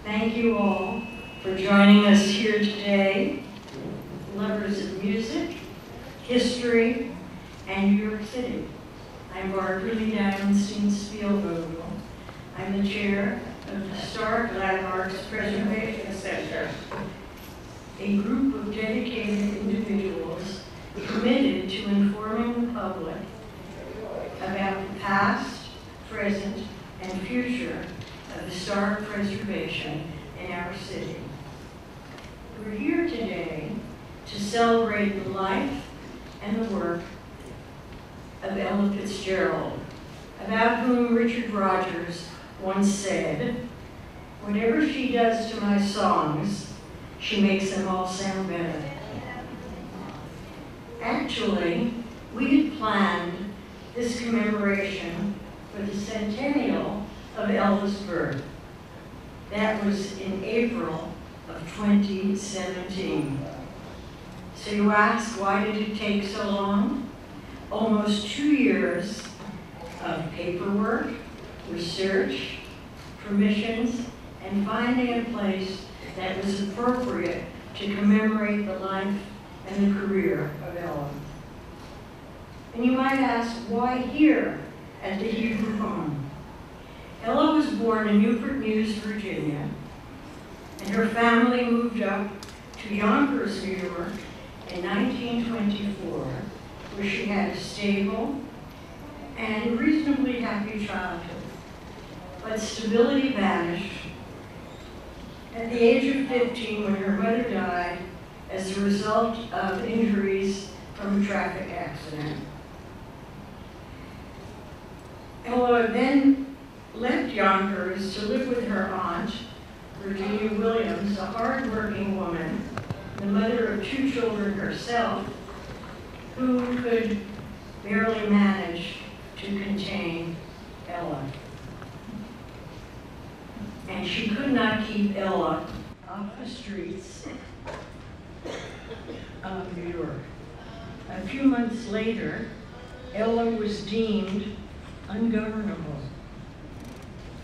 Thank you all for joining us here today, lovers of music, history, and New York City. I'm Barbaralee Diamonstein-Spielvogel. I'm the chair of the Historic Landmarks Preservation Center, a group of dedicated individuals committed to informing the public about the past, present, and future of historic preservation in our city. We're here today to celebrate the life and the work of Ella Fitzgerald, about whom Richard Rogers once said, "Whatever she does to my songs, she makes them all sound better." Actually, we had planned this commemoration for the centennial of Ella's birth. That was in April of 2017. So you ask, why did it take so long? Almost 2 years of paperwork, research, permissions, and finding a place that was appropriate to commemorate the life and the career of Ella. And you might ask, why here at the Hebrew home? Ella was born in Newport News, Virginia, and her family moved up to Yonkers, New York in 1924, where she had a stable and reasonably happy childhood. But stability vanished at the age of 15 when her mother died as a result of injuries from a traffic accident. Ella then left Yonkers to live with her aunt, Virginia Williams, a hard-working woman, the mother of 2 children herself, who could barely manage to contain Ella. And she could not keep Ella off the streets of New York. A few months later, Ella was deemed ungovernable.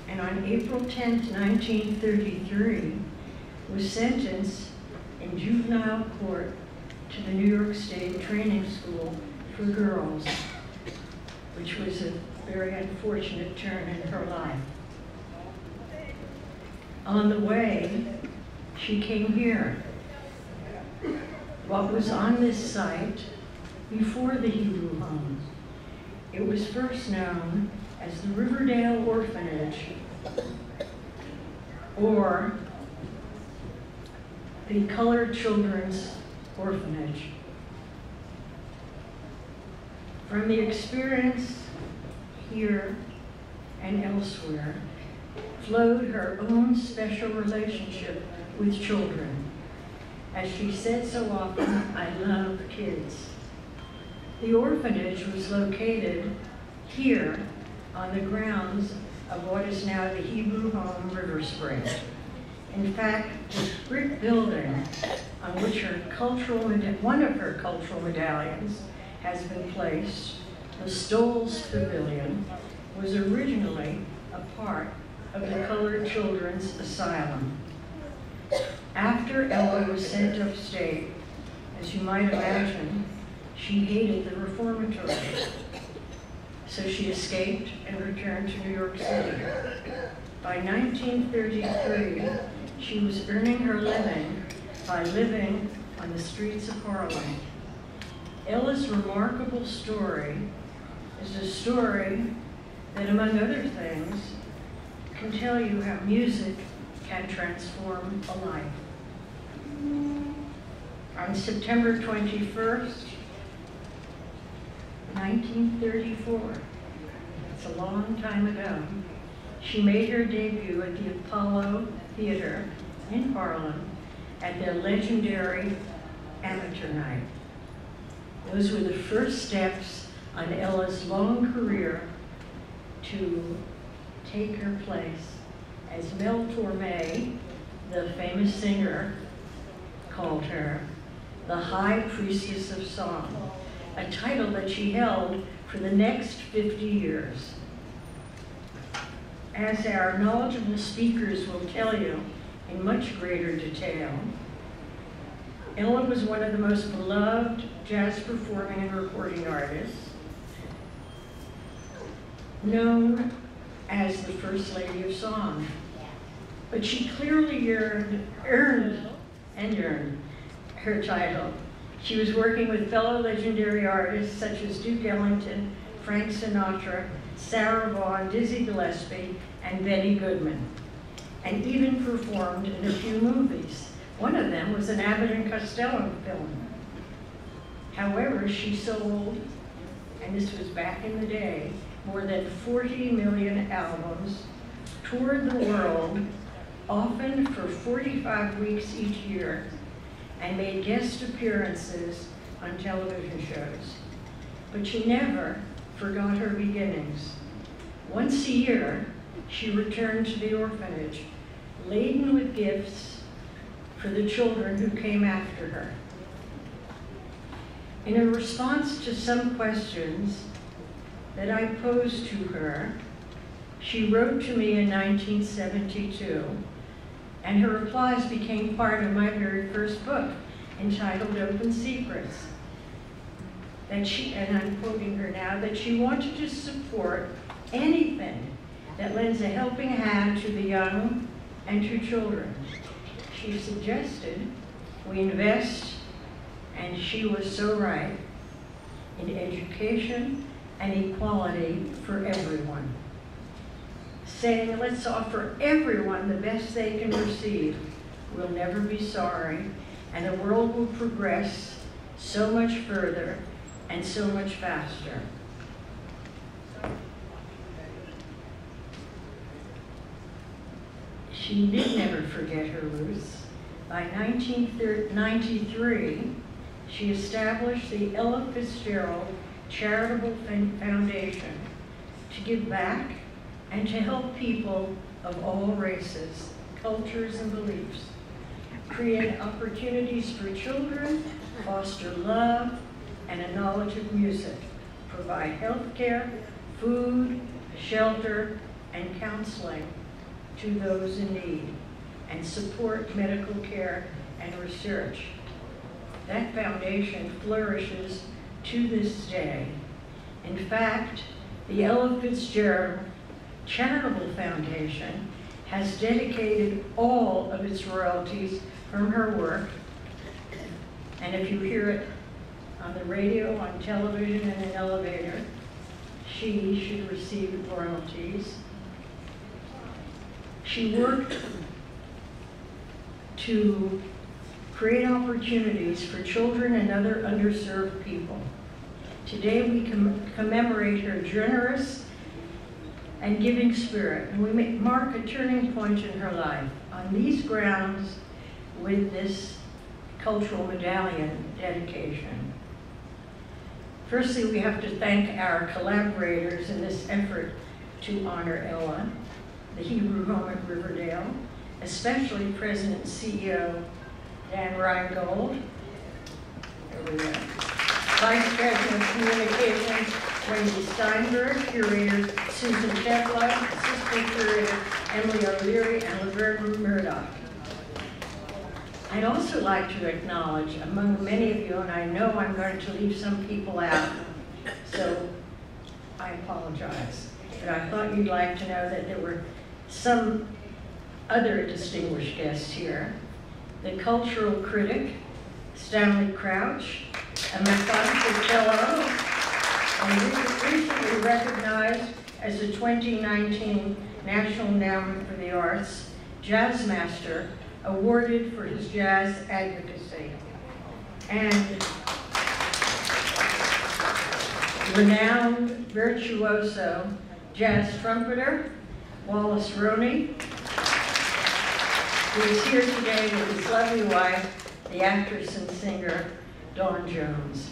And on April 10, 1933, was sentenced in juvenile court to the New York State Training School for Girls, which was a very unfortunate turn in her life. On the way, she came here. What was on this site before the Hebrew home? It was first known as the Riverdale Orphanage, or the Colored Children's Orphanage. From the experience here and elsewhere flowed her own special relationship with children. As she said so often, "I love kids." The orphanage was located here on the grounds of what is now the Hebrew Home River Spring. In fact, this brick building on which one of her cultural medallions has been placed, the Stoll's Pavilion, was originally a part of the Colored Children's Asylum. After Ella was sent upstate, as you might imagine, she hated the reformatory. So she escaped and returned to New York City. By 1933, she was earning her living by living on the streets of Harlem. Ella's remarkable story is a story that, among other things, can tell you how music can transform a life. On September 21st, 1934, that's a long time ago, she made her debut at the Apollo Theater in Harlem at their legendary Amateur Night. Those were the first steps on Ella's long career to take her place, as Mel Torme, the famous singer, called her, the High Priestess of Song, a title that she held for the next 50 years. As our knowledgeable speakers will tell you, in much greater detail. Ella was one of the most beloved jazz performing and recording artists, known as the First Lady of Song. But she clearly earned her title. She was working with fellow legendary artists such as Duke Ellington, Frank Sinatra, Sarah Vaughan, Dizzy Gillespie, and Betty Goodman, and even performed in a few movies. One of them was an Abbott and Costello film. However, she sold, and this was back in the day, more than 40 million albums, toured the world, often for 45 weeks each year, and made guest appearances on television shows. But she never forgot her beginnings. Once a year, she returned to the orphanage, laden with gifts for the children who came after her. In a response to some questions that I posed to her, she wrote to me in 1972, and her replies became part of my very first book, entitled Open Secrets. That she, and I'm quoting her now, that she wanted to support anything that lends a helping hand to the young and to children. She suggested we invest, and she was so right, in education and equality for everyone, saying, let's offer everyone the best they can receive. We'll never be sorry, and the world will progress so much further and so much faster. She did never forget her roots. By 1993, she established the Ella Fitzgerald Charitable Foundation to give back and to help people of all races, cultures, and beliefs, create opportunities for children, foster love, and a knowledge of music, provide health care, food, shelter, and counseling to those in need, and support medical care and research. That foundation flourishes to this day. In fact, the Ella Fitzgerald Charitable Foundation has dedicated all of its royalties from her work, and if you hear it on the radio, on television, in an elevator, she should receive royalties. She worked to create opportunities for children and other underserved people. Today we commemorate her generous and giving spirit, and we mark a turning point in her life on these grounds with this cultural medallion dedication. Firstly, we have to thank our collaborators in this effort to honor Ella, the Hebrew Home at Riverdale, especially President and CEO Dan Reingold, Vice President of Communications Wendy Steinberg, Curator Susan Cheflight, Assistant Curator Emily O'Leary, and Laverne Murdoch. I'd also like to acknowledge among many of you, and I know I'm going to leave some people out, so I apologize, but I thought you'd like to know that there were some other distinguished guests here. The cultural critic, Stanley Crouch, a MacArthur Fellow, and recently recognized as the 2019 National Endowment for the Arts Jazz Master, awarded for his jazz advocacy. And renowned virtuoso jazz trumpeter, Wallace, who is here today with his lovely wife, the actress and singer, Dawn Jones.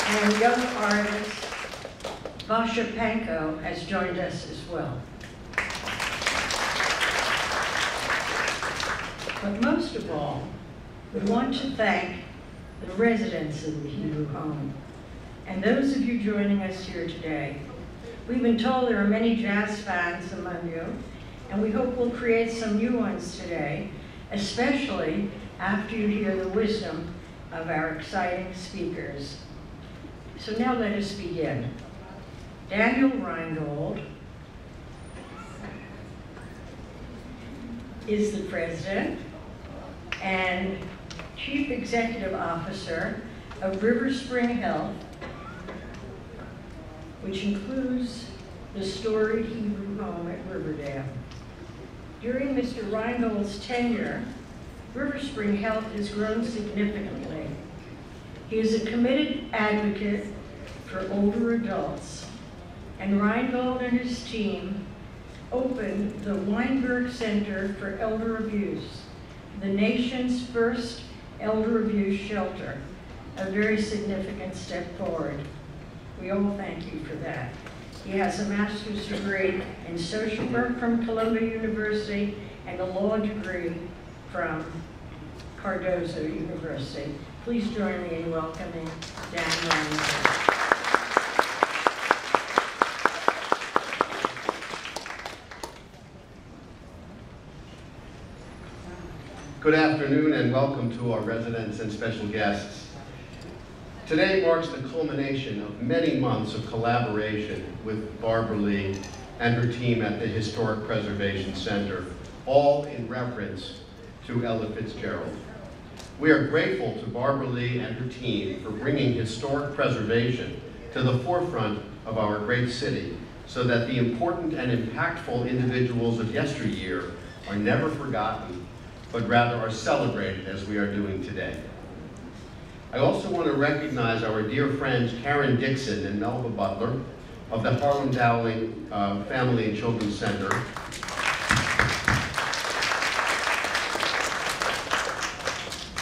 And young artist, Vasha Panko, has joined us as well. But most of all, we want to thank the residents of the Hebrew Home and those of you joining us here today. We've been told there are many jazz fans among you, and we hope we'll create some new ones today, especially after you hear the wisdom of our exciting speakers. So now let us begin. Daniel Reingold is the president and Chief Executive Officer of River Spring Health, which includes the storied Hebrew home at Riverdale. During Mr. Reingold's tenure, River Spring Health has grown significantly. He is a committed advocate for older adults, and Reingold and his team opened the Weinberg Center for Elder Abuse, the nation's first elder abuse shelter, a very significant step forward. We all thank you for that. He has a master's degree in social work from Columbia University and a law degree from Cardozo University. Please join me in welcoming Dan Reingold. Good afternoon and welcome to our residents and special guests. Today marks the culmination of many months of collaboration with Barbaralee and her team at the Historic Preservation Center, all in reference to Ella Fitzgerald. We are grateful to Barbaralee and her team for bringing historic preservation to the forefront of our great city so that the important and impactful individuals of yesteryear are never forgotten, but rather are celebrated as we are doing today. I also want to recognize our dear friends Karen Dixon and Melba Butler of the Harlem Dowling Family and Children's Center.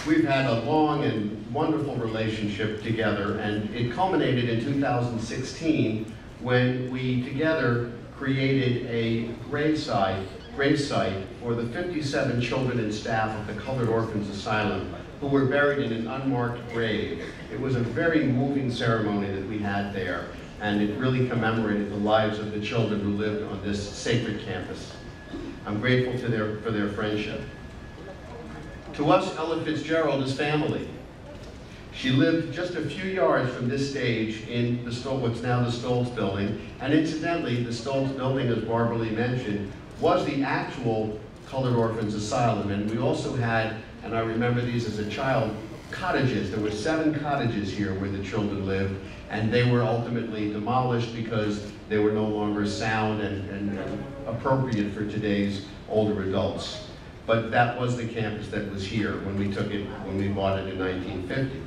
We've had a long and wonderful relationship together, and it culminated in 2016 when we together created a gravesite for the 57 children and staff of the Colored Orphans Asylum who were buried in an unmarked grave. It was a very moving ceremony that we had there, and it really commemorated the lives of the children who lived on this sacred campus. I'm grateful for their friendship. To us, Ella Fitzgerald is family. She lived just a few yards from this stage in what's now the Stoltz Building, and incidentally, the Stoltz Building, as Barbaralee mentioned, was the actual Colored Orphans Asylum, and we also had, and I remember these as a child, cottages. There were 7 cottages here where the children lived, and they were ultimately demolished because they were no longer sound and appropriate for today's older adults. But that was the campus that was here when we bought it in 1950.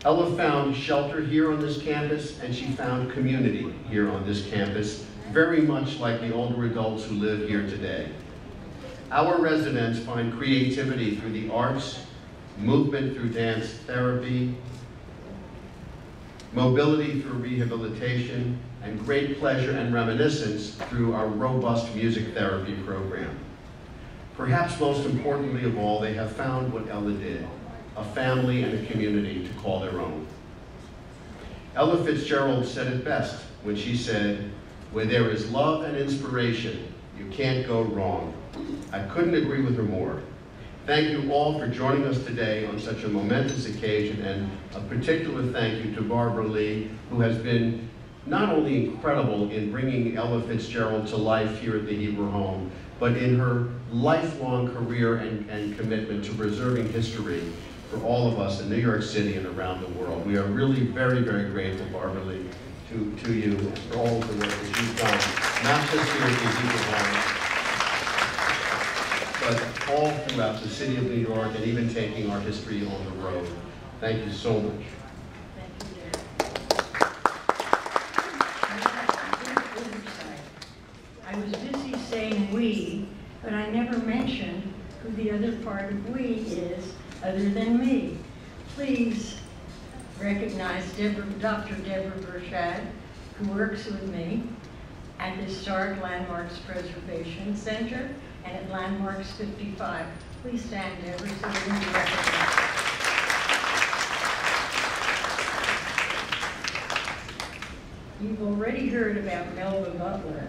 Ella found shelter here on this campus, and she found community here on this campus, very much like the older adults who live here today. Our residents find creativity through the arts, movement through dance therapy, mobility through rehabilitation, and great pleasure and reminiscence through our robust music therapy program. Perhaps most importantly of all, they have found what Ella did, a family and a community to call their own. Ella Fitzgerald said it best when she said, "Where there is love and inspiration, you can't go wrong." I couldn't agree with her more. Thank you all for joining us today on such a momentous occasion, and a particular thank you to Barbaralee, who has been not only incredible in bringing Ella Fitzgerald to life here at the Hebrew home, but in her lifelong career and commitment to preserving history for all of us in New York City and around the world. We are really very, very grateful, Barbaralee, to you for all of the work that you've done, not just here at the Hebrew home, but all throughout the city of New York, and even taking our history on the road. Thank you so much. I was busy saying we, but I never mentioned who the other part of we is other than me. Please recognize Dr. Deborah Burchad, who works with me at the Historic Landmarks Preservation Center and at Landmarks 55. Please stand, Deborah, so we can be recognized. You've already heard about Melba Butler,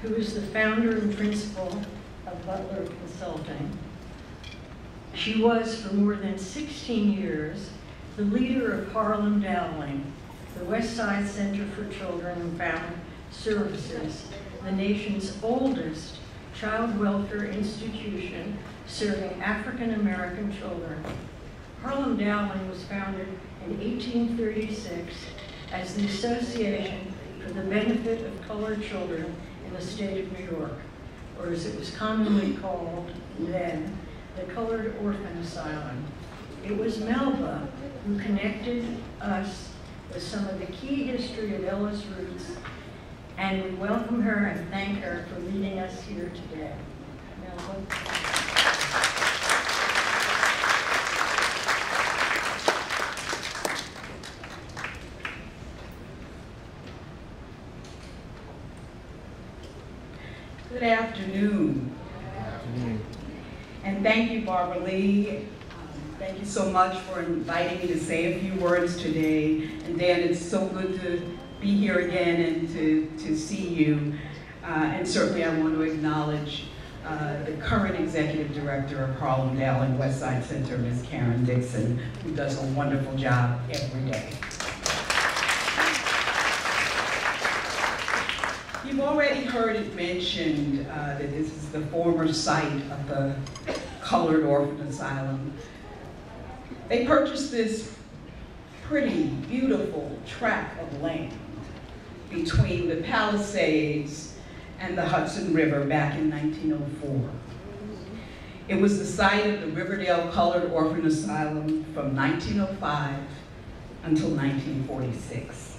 who is the founder and principal of Butler Consulting. She was, for more than 16 years, the leader of Harlem Dowling, the West Side Center for Children and Family Services, the nation's oldest child welfare institution serving African American children. Harlem Dowling was founded in 1836 as the Association for the Benefit of Colored Children in the state of New York, or as it was commonly called then, the Colored Orphan Asylum. It was Melba who connected us with some of the key history of Ella's roots, and we welcome her and thank her for leading us here today. Melba. Good afternoon. And thank you, Barbaralee. Thank you so much for inviting me to say a few words today. And Dan, it's so good to be here again and to see you. And certainly I want to acknowledge the current executive director of Harlem Dowling West Side Center, Ms. Karen Dixon, who does a wonderful job every day. You've already heard it mentioned that this is the former site of the Colored Orphan Asylum. They purchased this pretty, beautiful tract of land between the Palisades and the Hudson River back in 1904. It was the site of the Riverdale Colored Orphan Asylum from 1905 until 1946.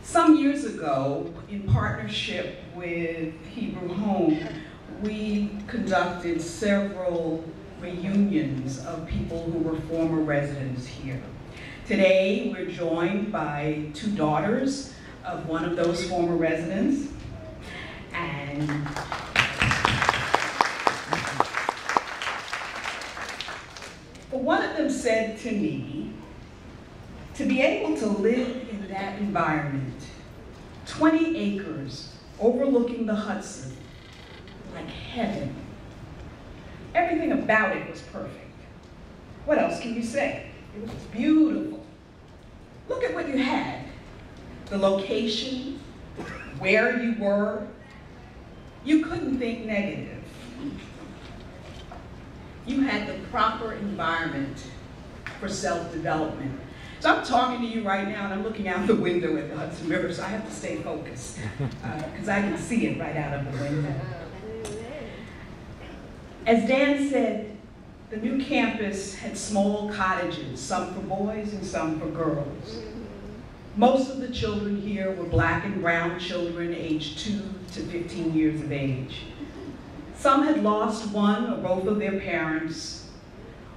Some years ago, in partnership with Hebrew Home, we conducted several reunions of people who were former residents here. Today, we're joined by two daughters of one of those former residents, and one of them said to me, to be able to live in that environment, 20 acres overlooking the Hudson, like heaven. Everything about it was perfect. What else can you say? It was beautiful. Look at what you had. The location, where you were. You couldn't think negative. You had the proper environment for self-development. So I'm talking to you right now and I'm looking out the window at the Hudson River, so I have to stay focused because I can see it right out of the window. As Dan said, the new campus had small cottages, some for boys and some for girls. Most of the children here were black and brown children aged 2 to 15 years of age. Some had lost one or both of their parents,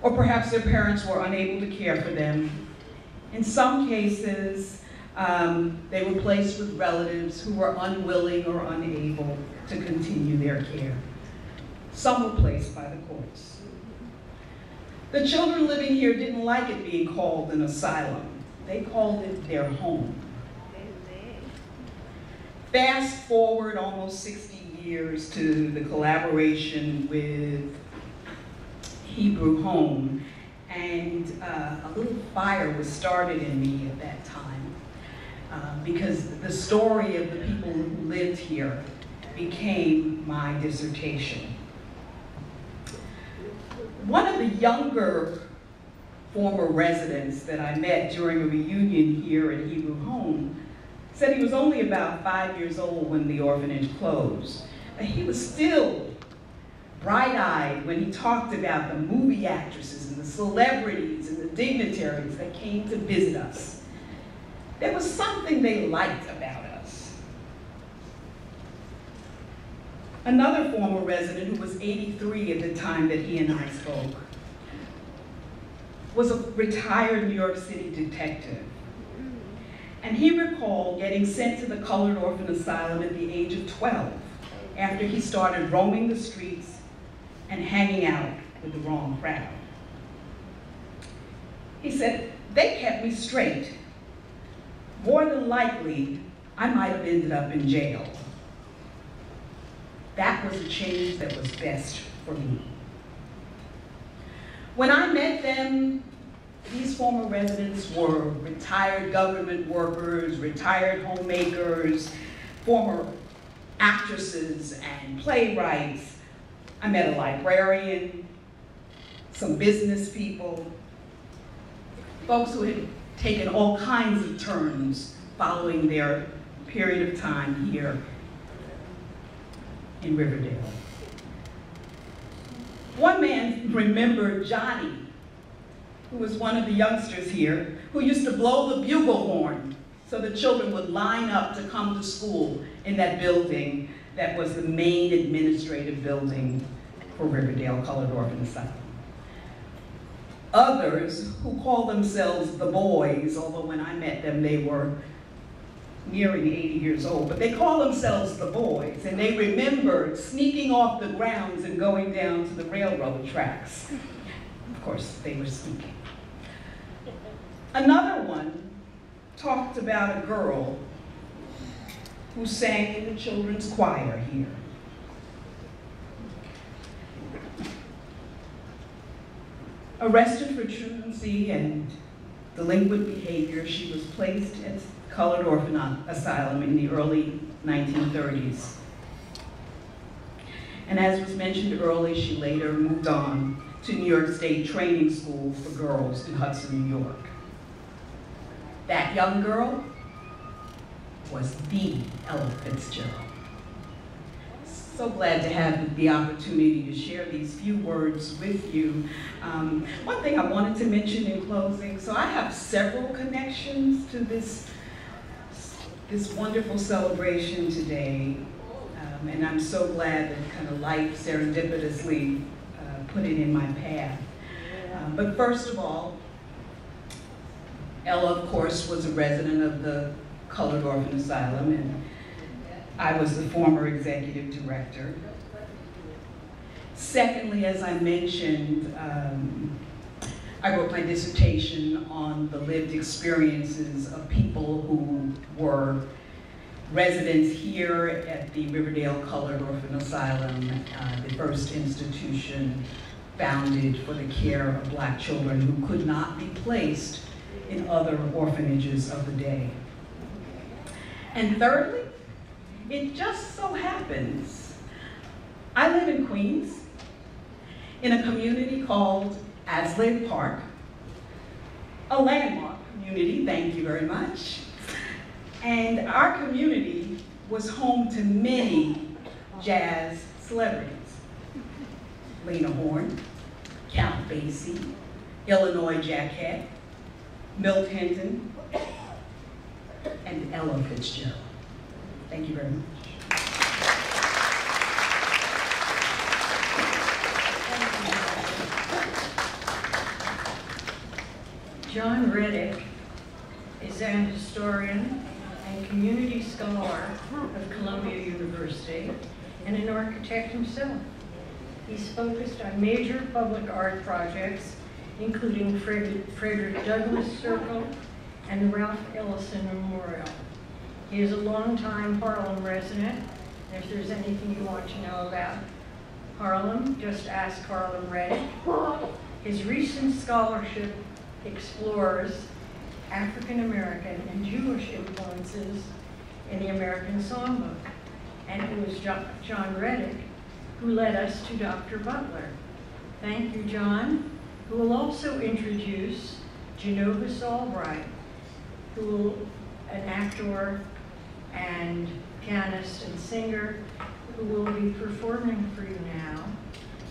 or perhaps their parents were unable to care for them. In some cases, they were placed with relatives who were unwilling or unable to continue their care. Some were placed by the courts. The children living here didn't like it being called an asylum. They called it their home. Fast forward almost 60 years to the collaboration with Hebrew Home, and a little fire was started in me at that time because the story of the people who lived here became my dissertation. One of the younger former residents that I met during a reunion here at Hebrew Home said he was only about 5 years old when the orphanage closed. But he was still bright-eyed when he talked about the movie actresses and the celebrities and the dignitaries that came to visit us. There was something they liked about us. Another former resident who was 83 at the time that he and I spoke was a retired New York City detective. And he recalled getting sent to the Colored Orphan Asylum at the age of 12 after he started roaming the streets and hanging out with the wrong crowd. He said, they kept me straight. More than likely, I might have ended up in jail. that was a change that was best for me. When I met them, these former residents were retired government workers, retired homemakers, former actresses and playwrights. I met a librarian, some business people, folks who had taken all kinds of turns following their period of time here in Riverdale. One man remembered Johnny, who was one of the youngsters here, who used to blow the bugle horn so the children would line up to come to school in that building that was the main administrative building for Riverdale Colored Orphan Asylum. Others who call themselves the boys, although when I met them they were nearing 80 years old, but they call themselves the boys, and they remembered sneaking off the grounds and going down to the railroad tracks. Of course, they were sneaking. Another one talked about a girl who sang in the children's choir here. Arrested for truancy and delinquent behavior, she was placed at Colored Orphan Asylum in the early 1930s. And as was mentioned earlier, she later moved on to New York State Training School for Girls in Hudson, New York. That young girl was the Ella Fitzgerald. So glad to have the opportunity to share these few words with you. One thing I wanted to mention in closing, so I have several connections to this wonderful celebration today, and I'm so glad that kind of life serendipitously put it in my path. But first of all, Ella, of course, was a resident of the Colored Orphan Asylum, and I was the former executive director. Secondly, as I mentioned, I wrote my dissertation on the lived experiences of people who were residents here at the Riverdale Colored Orphan Asylum, the first institution founded for the care of Black children who could not be placed in other orphanages of the day. And thirdly, it just so happens, I live in Queens, in a community called Aslade Park, a landmark community, thank you very much. And our community was home to many jazz celebrities. Lena Horne, Count Basie, Illinois Jacquette, Milt Hinton, and Ella Fitzgerald. Thank you very much. John Reddick is an historian and community scholar of Columbia University and an architect himself. He's focused on major public art projects, including Frederick Douglass Circle and the Ralph Ellison Memorial. He is a longtime Harlem resident, and if there's anything you want to know about Harlem, just ask Harlem Reddick. His recent scholarship explores African American and Jewish influences in the American Songbook. And it was John Reddick who led us to Dr. Butler. Thank you, John, who will also introduce Genovis Albright, who will, an actor and pianist and singer, who will be performing for you now,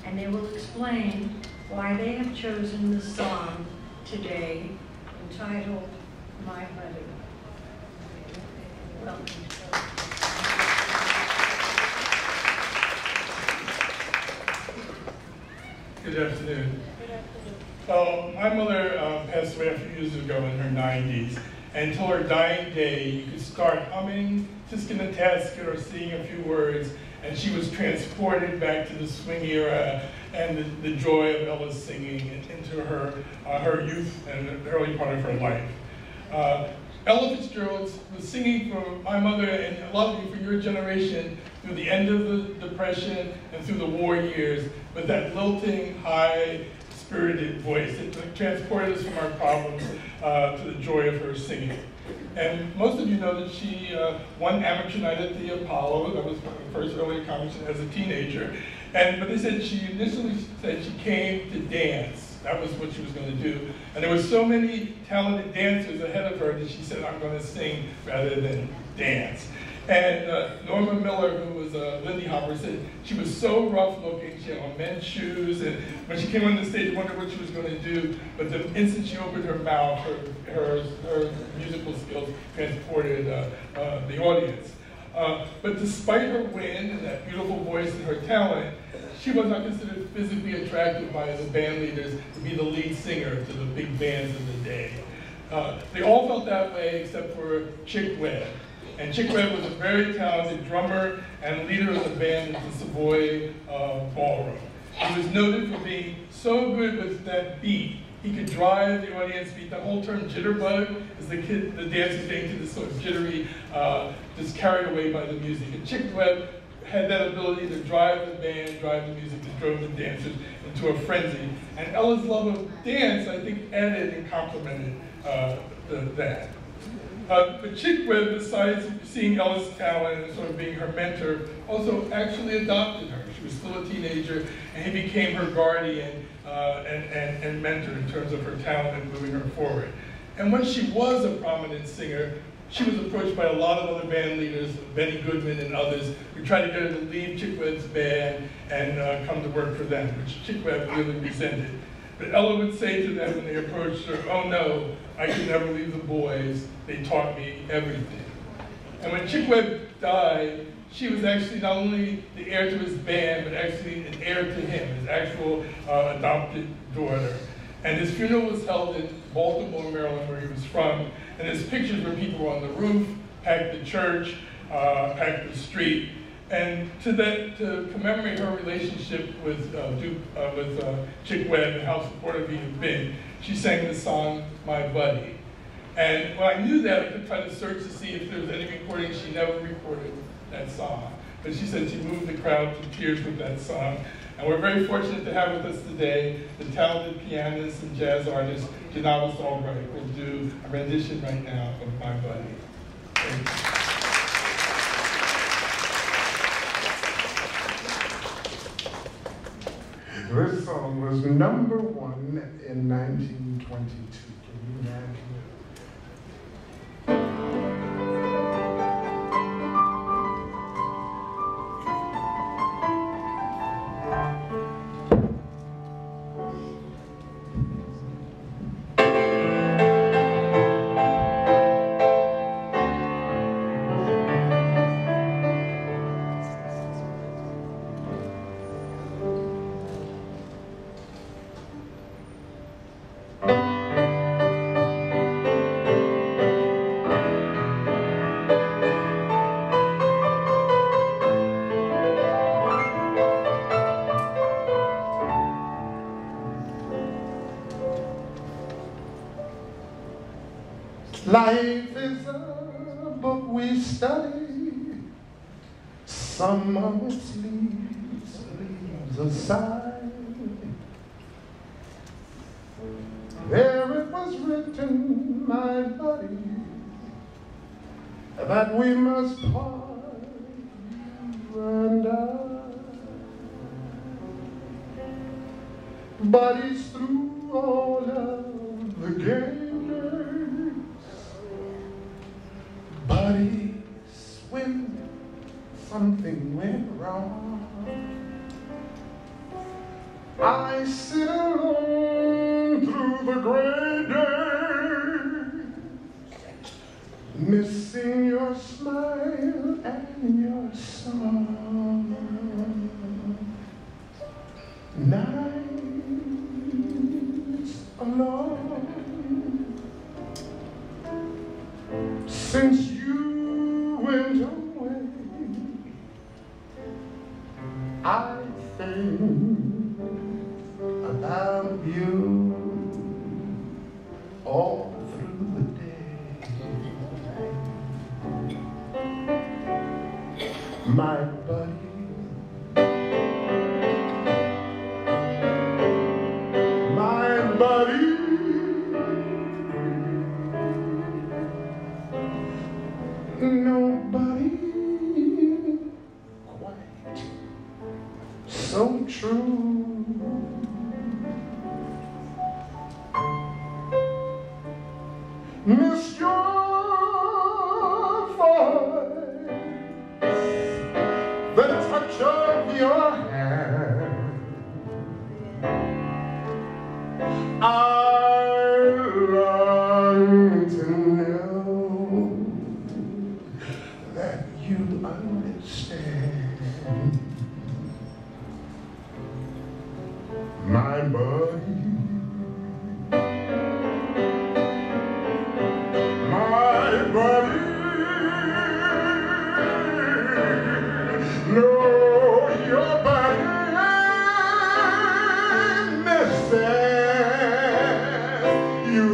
and they will explain why they have chosen the song today entitled My Buddy. Welcome. Good afternoon. My mother passed away a few years ago in her 90s, and until her dying day, you could start humming Tiskin and Taskin or singing a few words, and she was transported back to the swing era and the joy of Ella's singing into her youth and the early part of her life. Ella Fitzgerald was singing for my mother and a lot of you for your generation through the end of the Depression and through the war years with that lilting, high-spirited voice. It transported us from our problems to the joy of her singing. And most of you know that she won amateur night at the Apollo. That was her first early competition as a teenager. But they said she initially said she came to dance. That was what she was going to do. And there were so many talented dancers ahead of her that she said, I'm going to sing rather than dance. And Norma Miller, who was a Lindy Hopper, said she was so rough looking. She had on men's shoes, and when she came on the stage, I wondered what she was going to do. But the instant she opened her mouth, her musical skills transported the audience. But despite her win and that beautiful voice and her talent, she was not considered physically attractive by the band leaders to be the lead singer to the big bands of the day. They all felt that way except for Chick Webb. And Chick Webb was a very talented drummer and leader of the band at the Savoy Ballroom. He was noted for being so good with that beat, he could drive the audience beat. The whole term jitterbug is the dancers getting to this sort of jittery, just carried away by the music. And Chick Webb had that ability to drive the band, drive the music, that drove the dancers into a frenzy. And Ella's love of dance, I think, added and complemented that. But Chick Webb, besides seeing Ella's talent and sort of being her mentor, also actually adopted her. She was still a teenager, and he became her guardian and mentor in terms of her talent and moving her forward. And when she was a prominent singer, she was approached by a lot of other band leaders, Benny Goodman and others, who tried to get her to leave Chick Webb's band and come to work for them, which Chick Webb really resented. But Ella would say to them when they approached her, oh no, I can never leave the boys. They taught me everything. And when Chick Webb died, she was actually not only the heir to his band, but actually an heir to him, his actual adopted daughter. And his funeral was held in Baltimore, Maryland, where he was from. And there's pictures where people were on the roof, packed the church, packed the street. And to commemorate her relationship with Chick Webb and how supportive he had been, she sang the song, My Buddy. And when I knew that, I could try to search to see if there was any recording. She never recorded that song. But she said she moved the crowd to tears with that song. And we're very fortunate to have with us today the talented pianist and jazz artist, Janavis Albright, who will do a rendition right now of My Buddy. Thank you. This song was #1 in 1922. Can you imagine? Life is a book we study, some of its leaves aside. There it was written, my buddy, that we must part, you and I. Buddies through all of the games, buddies when something went wrong. I sit alone through the gray days, missing your smile and your song. Nights alone, since you went away, I think about you all through the day. My buddy, so true. Miss your voice, the touch of your hand. I long to know that you understand. My body, no, your body misses you.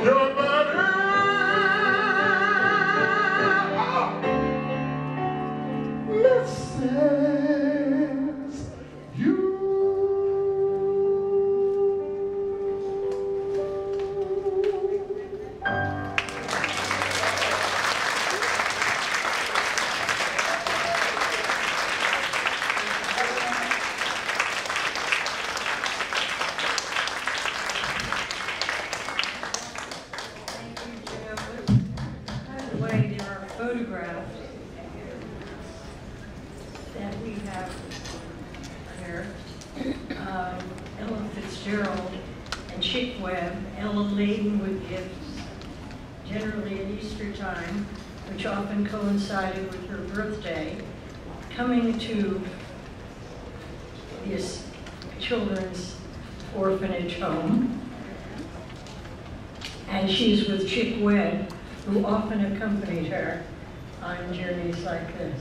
Your body misses you. By the way, there are photographs that we have here. Ella Fitzgerald and Chick Webb, Ella laden with gifts, generally at Easter time, which often coincided with her birthday, coming to this children's orphanage home. And she's with Chick Webb, who often accompanied her on journeys like this.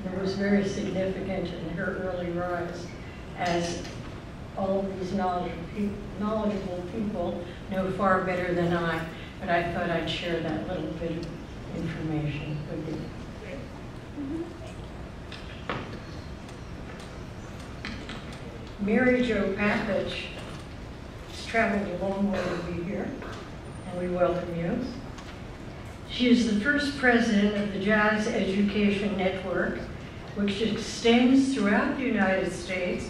And it was very significant in her early rise, as all of these knowledgeable people know far better than I, but I thought I'd share that little bit of information with you. Mary Jo Papich has traveled a long way to be here, and we welcome you. She is the first president of the Jazz Education Network, which extends throughout the United States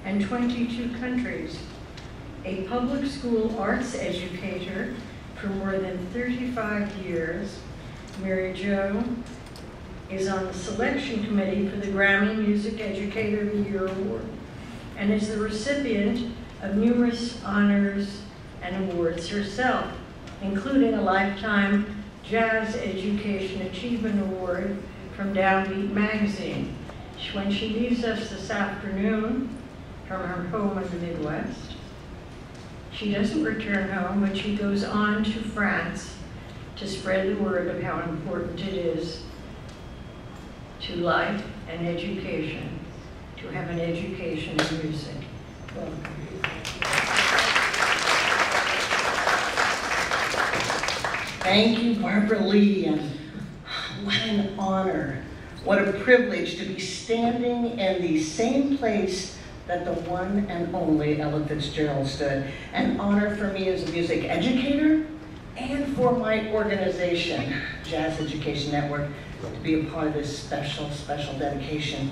and 22 countries. A public school arts educator for more than 35 years, Mary Jo is on the selection committee for the Grammy Music Educator of the Year Award and is the recipient of numerous honors and awards herself, including a Lifetime Jazz Education Achievement Award from Downbeat Magazine. When she leaves us this afternoon from her home in the Midwest, she doesn't return home, but she goes on to France to spread the word of how important it is to life and education, to have an education in music. Welcome. Thank you, Barbaralee, and what an honor, what a privilege to be standing in the same place that the one and only Ella Fitzgerald stood. An honor for me as a music educator and for my organization, Jazz Education Network, to be a part of this special, special dedication.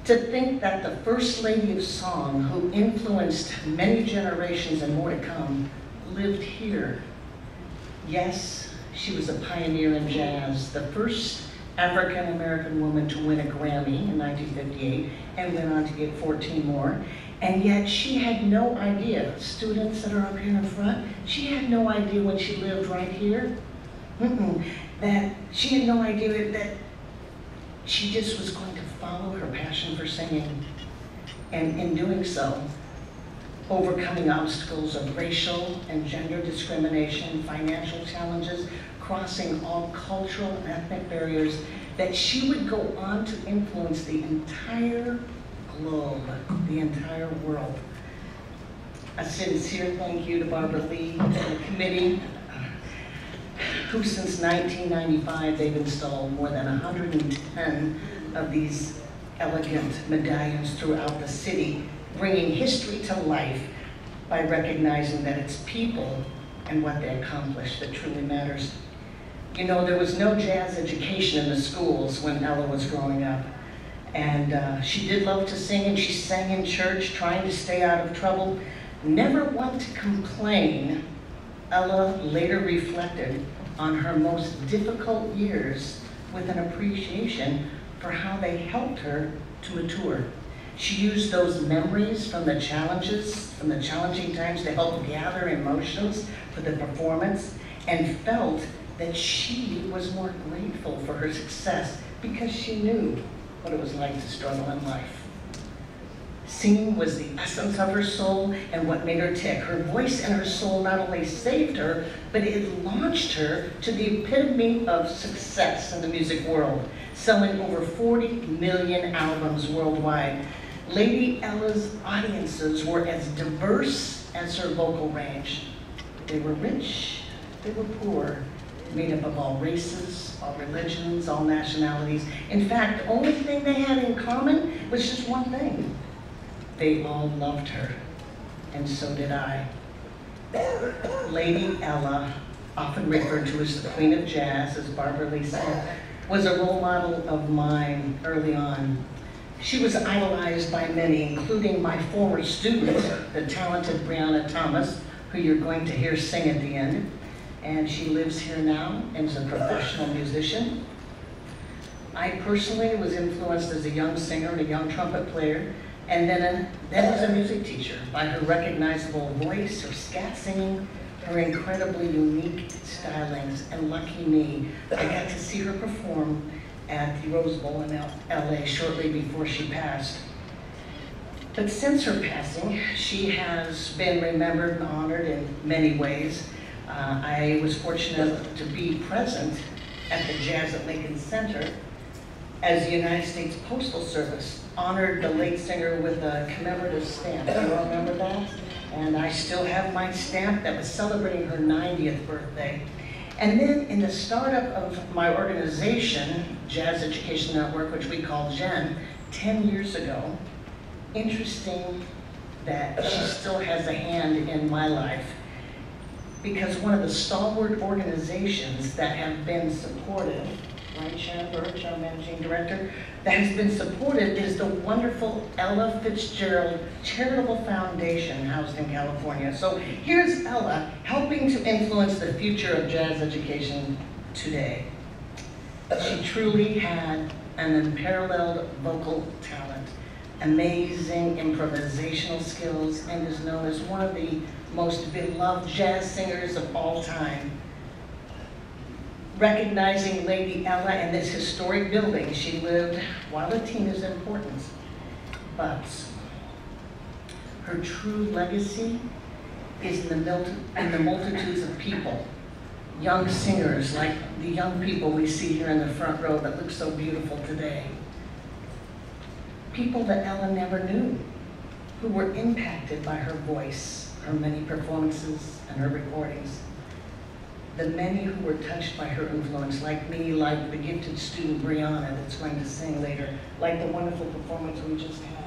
To think that the First Lady of Song, who influenced many generations and more to come, lived here. Yes, she was a pioneer in jazz, the first African-American woman to win a Grammy in 1958 and went on to get 14 more. And yet she had no idea, students that are up here in front, she had no idea when she lived right here, that she had no idea that she just was going to follow her passion for singing. And in doing so, overcoming obstacles of racial and gender discrimination, financial challenges, crossing all cultural and ethnic barriers, that she would go on to influence the entire globe, the entire world. A sincere thank you to Barbaralee and the committee, who since 1995, they've installed more than 110 of these elegant medallions throughout the city, bringing history to life by recognizing that it's people and what they accomplish that truly matters. You know, there was no jazz education in the schools when Ella was growing up. And she did love to sing, and she sang in church, trying to stay out of trouble. Never one to complain. Ella later reflected on her most difficult years with an appreciation for how they helped her to mature. She used those memories from the challenges, from the challenging times, to help gather emotions for the performance, and felt that she was more grateful for her success because she knew what it was like to struggle in life. Singing was the essence of her soul and what made her tick. Her voice and her soul not only saved her, but it launched her to the epitome of success in the music world, selling over 40 million albums worldwide. Lady Ella's audiences were as diverse as her vocal range. They were rich, they were poor, made up of all races, all religions, all nationalities. In fact, the only thing they had in common was just one thing. They all loved her, and so did I. Lady Ella, often referred to as the Queen of Jazz, as Barbaralee said, was a role model of mine early on. She was idolized by many, including my former student, the talented Brianna Thomas, who you're going to hear sing at the end. And she lives here now and is a professional musician. I personally was influenced as a young singer and a young trumpet player, and then as a music teacher by her recognizable voice, her scat singing, her incredibly unique stylings, and lucky me, I got to see her perform at the Rose Bowl in LA shortly before she passed. But since her passing, she has been remembered and honored in many ways. I was fortunate to be present at the Jazz at Lincoln Center as the United States Postal Service honored the late singer with a commemorative stamp. Do you all remember that? And I still have my stamp that was celebrating her 90th birthday. And then in the startup of my organization, Jazz Education Network, which we call GEN, 10 years ago, interesting that she still has a hand in my life, because one of the stalwart organizations that have been supported, right, Sharon Birch, our managing director, that has been supported is the wonderful Ella Fitzgerald Charitable Foundation housed in California. So here's Ella helping to influence the future of jazz education today. She truly had an unparalleled vocal talent, amazing improvisational skills, and is known as one of the most beloved jazz singers of all time. Recognizing Lady Ella and this historic building she lived while a teen is important, but her true legacy is in the multitudes of people, young singers like the young people we see here in the front row that look so beautiful today. People that Ella never knew, who were impacted by her voice, her many performances, and her recordings. The many who were touched by her influence, like me, like the gifted student Brianna that's going to sing later, like the wonderful performance we just had.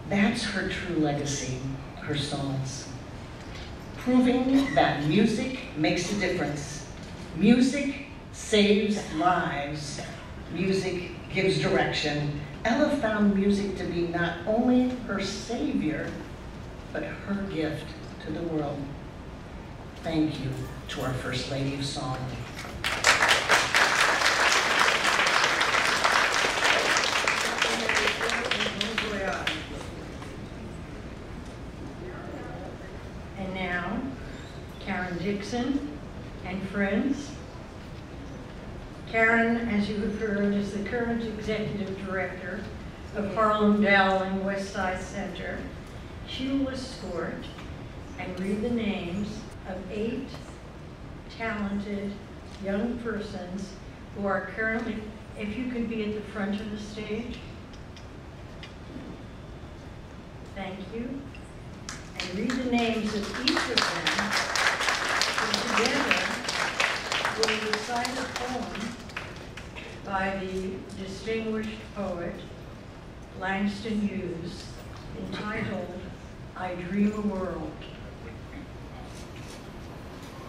That's her true legacy, her songs. Proving that music makes a difference. Music saves lives. Music gives direction. Ella found music to be not only her savior, but her gift to the world. Thank you to our First Lady of Song. And now, Karen Dixon and friends. Karen, as you have heard, is the current executive director of Harlem Dowling West Side Center. She will escort and read the names of 8 talented young persons who are currently, if you could be at the front of the stage. Thank you. And read the names of each of them, who together will recite a poem by the distinguished poet Langston Hughes entitled, I Dream a World.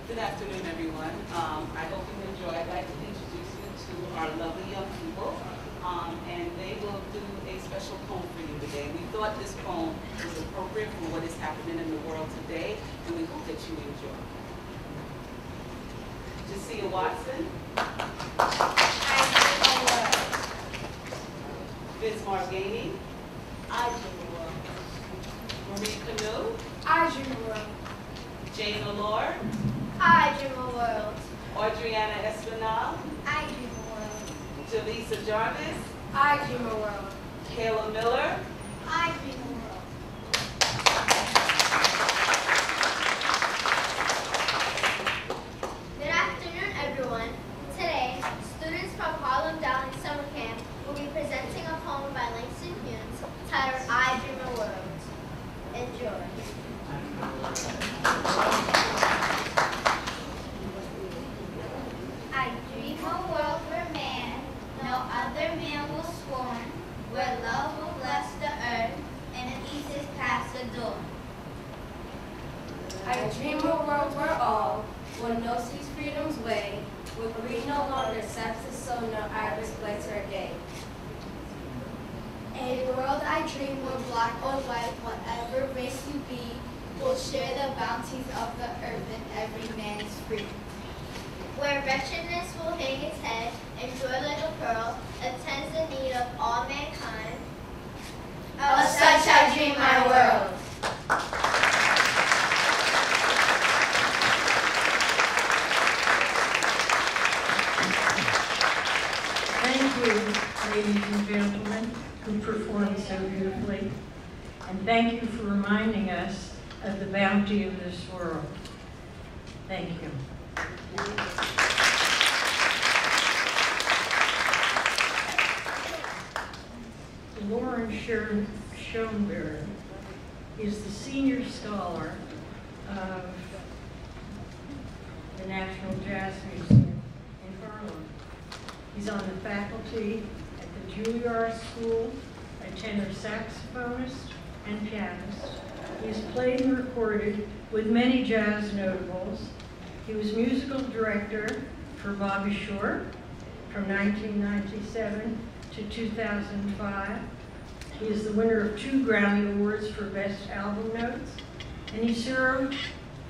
Good afternoon, everyone. I hope you enjoy. I'd like to introduce you to our lovely young people, and they will do a special poem for you today. We thought this poem was appropriate for what is happening in the world today, and we hope that you enjoy. Jasiah Watson. I dream a world. Biz Margani. I dream a world. Marie Canoe. I dream a world. Jane Allure. I dream a world. Audriana Espinal. I dream a world. Jaleesa Jarvis. I dream a world. Kayla Miller. I dream a world. Good afternoon, everyone. Today, students from Harlem Downey Summer Camp will be presenting a poem by Langston Hughes titled I Dream a World. Enjoy. I dream a world where man, no other man will scorn, where love will bless the earth and peace is past the door. I dream a world where all will know sees freedom's way, where greed no longer saps the soul, no iris blights our day. A world I dream where black or white, whatever race you be, will share the bounties of the earth and every man is free. Where wretchedness will hang its head and joy like a pearl attends the need of all mankind. Of such I dream my world. Thank you, ladies and gentlemen, who performed so beautifully. And thank you for reminding us of the bounty of this world. Thank you. Lauren Schoenberg is the senior scholar of the National Jazz Museum in Harlem. He's on the faculty at the Juilliard School, a tenor saxophonist and pianist. He's played and recorded with many jazz notables. He was musical director for Bobby Short from 1997 to 2005. He is the winner of 2 Grammy Awards for Best Album Notes, and he served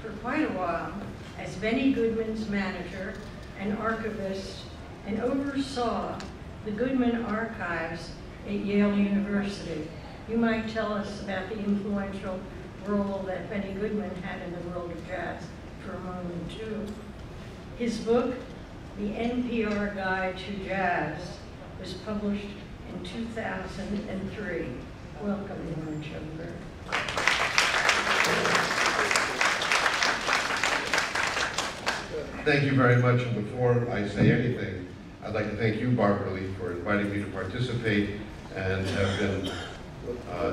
for quite a while as Benny Goodman's manager and archivist and oversaw the Goodman Archives at Yale University. You might tell us about the influential role that Benny Goodman had in the world of jazz for a moment, too. His book, The NPR Guide to Jazz, was published in 2003. Welcome, Lauren Schoenberg. Thank you very much, and before I say anything, I'd like to thank you, Barbaralee, for inviting me to participate and have been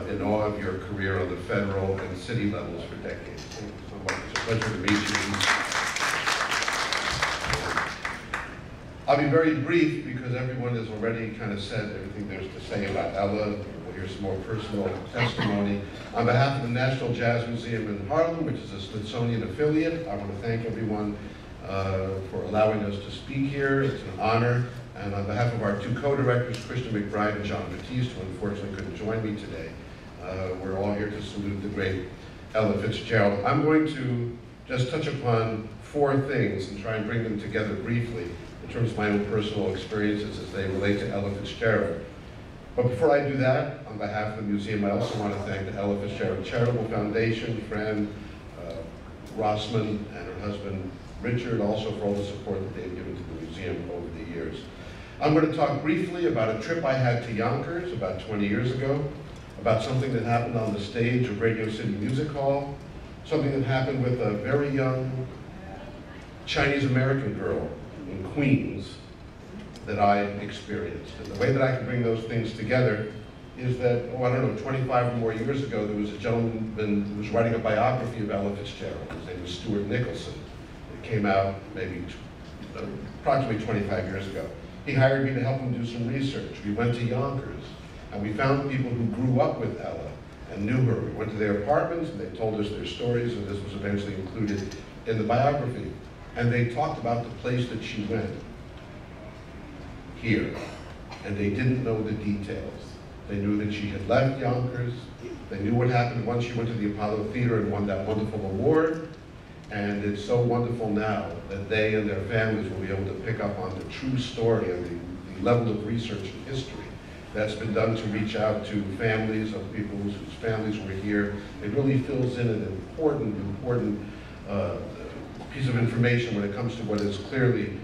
in awe of your career on the federal and city levels for decades. Thank you so much. It's a pleasure to meet you. I'll be very brief because everyone has already kind of said everything there's to say about Ella. We'll hear some more personal testimony. On behalf of the National Jazz Museum in Harlem, which is a Smithsonian affiliate, I want to thank everyone for allowing us to speak here. It's an honor. And on behalf of our 2 co-directors, Christian McBride and John Batiste, who unfortunately couldn't join me today, we're all here to salute the great Ella Fitzgerald. I'm going to just touch upon 4 things and try and bring them together briefly in terms of my own personal experiences as they relate to Ella Fitzgerald. But before I do that, on behalf of the museum, I also want to thank the Ella Fitzgerald Charitable Foundation, friend Rossman and her husband Richard, also for all the support that they've given to the museum over the years. I'm going to talk briefly about a trip I had to Yonkers about 20 years ago, about something that happened on the stage of Radio City Music Hall, something that happened with a very young Chinese-American girl in Queens that I experienced. And the way that I can bring those things together is that, oh, I don't know, 25 or more years ago, there was a gentleman who was writing a biography of Ella Fitzgerald. His name was Stuart Nicholson. It came out maybe approximately 25 years ago. He hired me to help him do some research. We went to Yonkers, and we found people who grew up with Ella and knew her. We went to their apartments, and they told us their stories, and this was eventually included in the biography. And they talked about the place that she went, here, and they didn't know the details. They knew that she had left Yonkers. They knew what happened once she went to the Apollo Theater and won that wonderful award. And it's so wonderful now that they and their families will be able to pick up on the true story and the level of research and history that's been done to reach out to families of people whose families were here. It really fills in an important piece of information when it comes to what is clearly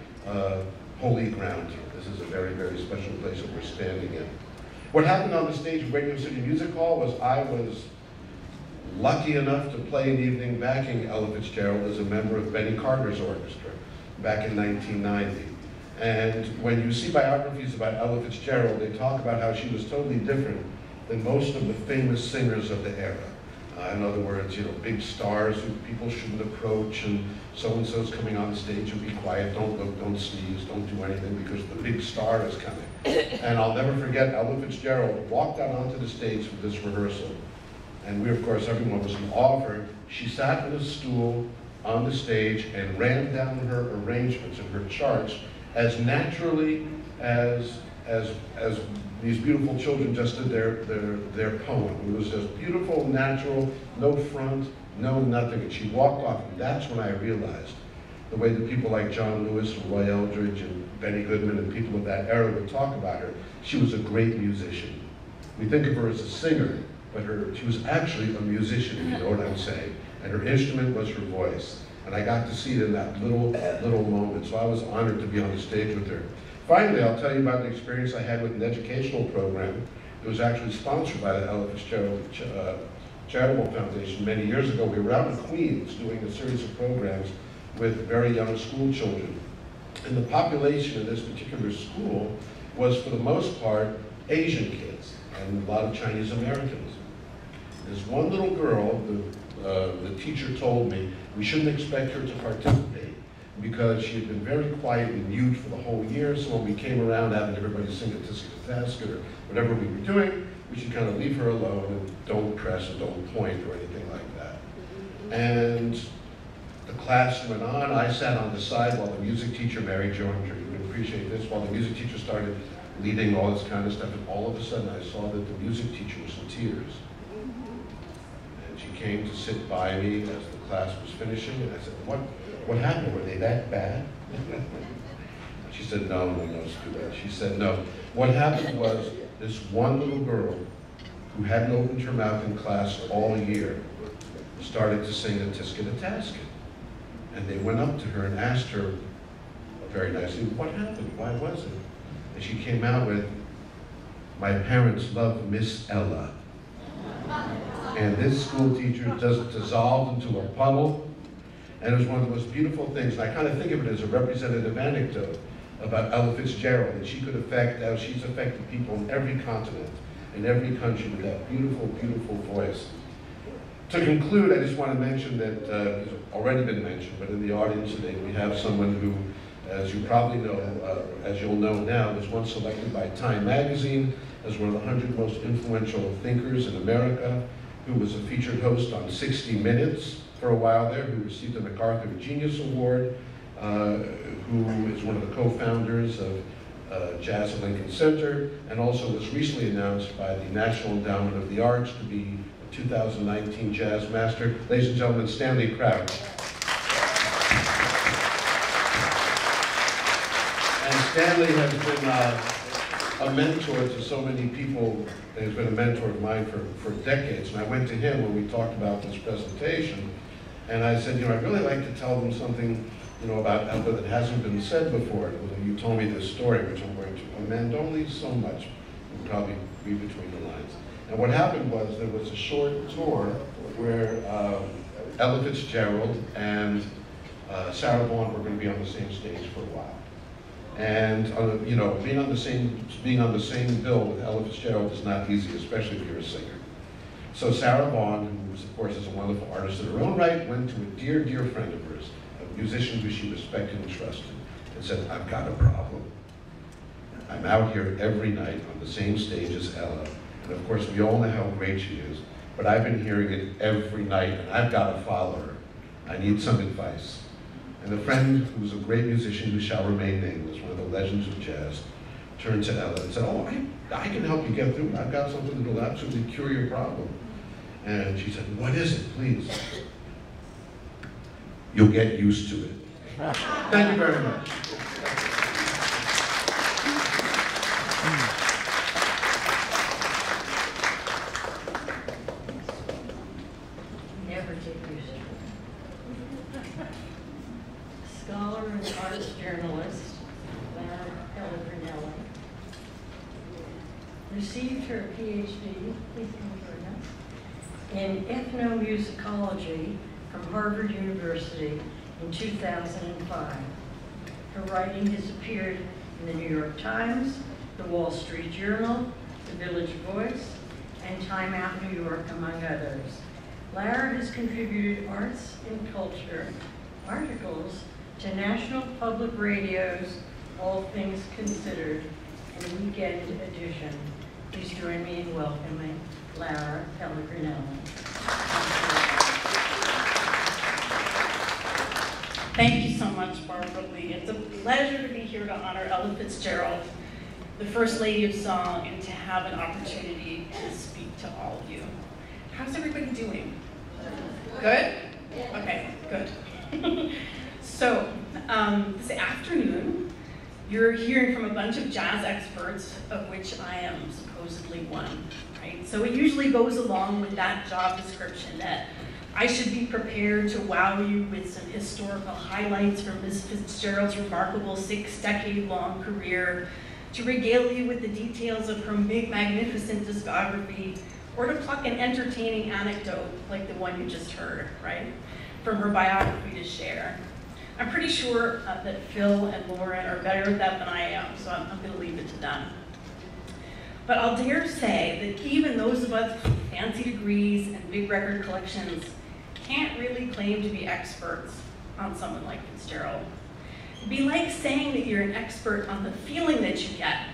holy ground here. This is a very, very special place that we're standing in. What happened on the stage of Radio City Music Hall was I was lucky enough to play an evening backing Ella Fitzgerald as a member of Benny Carter's orchestra back in 1990. And when you see biographies about Ella Fitzgerald, they talk about how she was totally different than most of the famous singers of the era. In other words, you know, big stars who people shouldn't approach, and so-and-so's coming on stage, and be quiet, don't look, don't sneeze, don't do anything because the big star is coming. And I'll never forget, Ella Fitzgerald walked out onto the stage for this rehearsal. And we, of course, everyone was in awe of her. She sat in a stool on the stage and ran down her arrangements and her charts as naturally as these beautiful children just did their poem. It was just beautiful, natural, no front, no nothing. And she walked off, and that's when I realized the way that people like John Lewis and Roy Eldridge and Benny Goodman and people of that era would talk about her. She was a great musician. We think of her as a singer, but she was actually a musician, if you know what I'm saying. And her instrument was her voice. And I got to see it in that little moment. So I was honored to be on the stage with her. Finally, I'll tell you about the experience I had with an educational program. It was actually sponsored by the Ella Fitzgerald Charitable Foundation many years ago. We were out in Queens doing a series of programs with very young school children. And the population of this particular school was, for the most part, Asian kids and a lot of Chinese Americans. There's one little girl, the teacher told me, we shouldn't expect her to participate because she had been very quiet and mute for the whole year, so when we came around having everybody sing a Tisket or whatever we were doing, we should kind of leave her alone and don't press and don't point or anything like that. And the class went on. I sat on the side while the music teacher, Mary Jo, I'm sure you would appreciate this, while the music teacher started leading all this kind of stuff, and all of a sudden I saw that the music teacher was in tears. And she came to sit by me as the class was finishing, and I said, what happened? Were they that bad? She said, no, it's too bad. She said, no. What happened was this one little girl who hadn't opened her mouth in class all year started to sing a Tisket. And they went up to her and asked her very nicely, what happened? Why was it? And she came out with, my parents love Miss Ella. And this school teacher just dissolved into a puddle. And it was one of the most beautiful things. And I kind of think of it as a representative anecdote about Ella Fitzgerald, that she could affect, how she's affected people in every continent, in every country, with that beautiful, beautiful voice. To conclude, I just want to mention that, it's already been mentioned, but in the audience today we have someone who, as you probably know, as you'll know now, was once selected by Time magazine as one of the 100 most influential thinkers in America, who was a featured host on 60 Minutes for a while there, who received the MacArthur Genius Award, who is one of the co-founders of Jazz at Lincoln Center, and also was recently announced by the National Endowment of the Arts to be a 2019 Jazz Master. Ladies and gentlemen, Stanley Crouch. And Stanley has been a mentor to so many people. He's been a mentor of mine for decades. And I went to him when we talked about this presentation, and I said, I'd really like to tell them something, about Ella that hasn't been said before. Well, you told me this story, which I'm going to amend only so much. You'll probably read between the lines. And what happened was there was a short tour where Ella Fitzgerald and Sarah Vaughan were going to be on the same stage for a while. And being on the same bill with Ella Fitzgerald is not easy, especially if you're a singer. So Sarah Vaughan, who of course is a wonderful artist in her own right, went to a dear, dear friend of hers, a musician who she respected and trusted, and said, I've got a problem. I'm out here every night on the same stage as Ella, and of course we all know how great she is, but I've been hearing it every night, and I've got to follow her. I need some advice. And a friend who was a great musician who shall remain nameless, one of the legends of jazz, turned to Ella and said, oh, I can help you get through it. I've got something that will absolutely cure your problem. And she said, what is it, please? You'll get used to it. Thank you very much. Never get used to it. Scholar and arts journalist, Barbaralee, received her PhD, please come join us, in ethnomusicology from Harvard University in 2005. Her writing has appeared in the New York Times, the Wall Street Journal, the Village Voice, and Time Out New York, among others. Lara has contributed arts and culture articles to National Public Radio's All Things Considered and Weekend Edition. Please join me in welcoming Lara Pellegrino. Thank you so much, Barbaralee. It's a pleasure to be here to honor Ella Fitzgerald, the First Lady of Song, and to have an opportunity to speak to all of you. How's everybody doing? Good? Okay, good. So, this afternoon, you're hearing from a bunch of jazz experts, of which I am supposedly one, right? So it usually goes along with that job description that I should be prepared to wow you with some historical highlights from Ms. Fitzgerald's remarkable 6-decade-long career, to regale you with the details of her magnificent discography, or to pluck an entertaining anecdote like the one you just heard, right, from her biography to share. I'm pretty sure that Phil and Lauren are better at that than I am, so I'm going to leave it to them. But I'll dare say that even those of us with fancy degrees and big record collections can't really claim to be experts on someone like Fitzgerald. It'd be like saying that you're an expert on the feeling that you get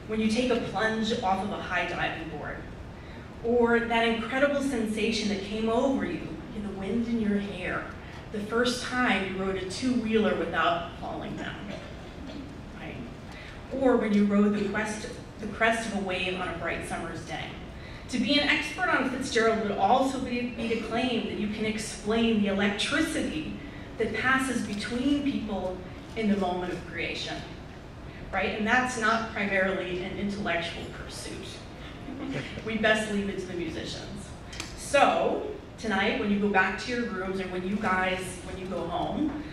when you take a plunge off of a high diving board, or that incredible sensation that came over you in the wind in your hair the first time you rode a two-wheeler without falling down, right? Or when you rode the crest of a wave on a bright summer's day. To be an expert on Fitzgerald would also be to claim that you can explain the electricity that passes between people in the moment of creation, right? And that's not primarily an intellectual pursuit. We best leave it to the musicians. So, tonight, when you go back to your rooms, or when you go home,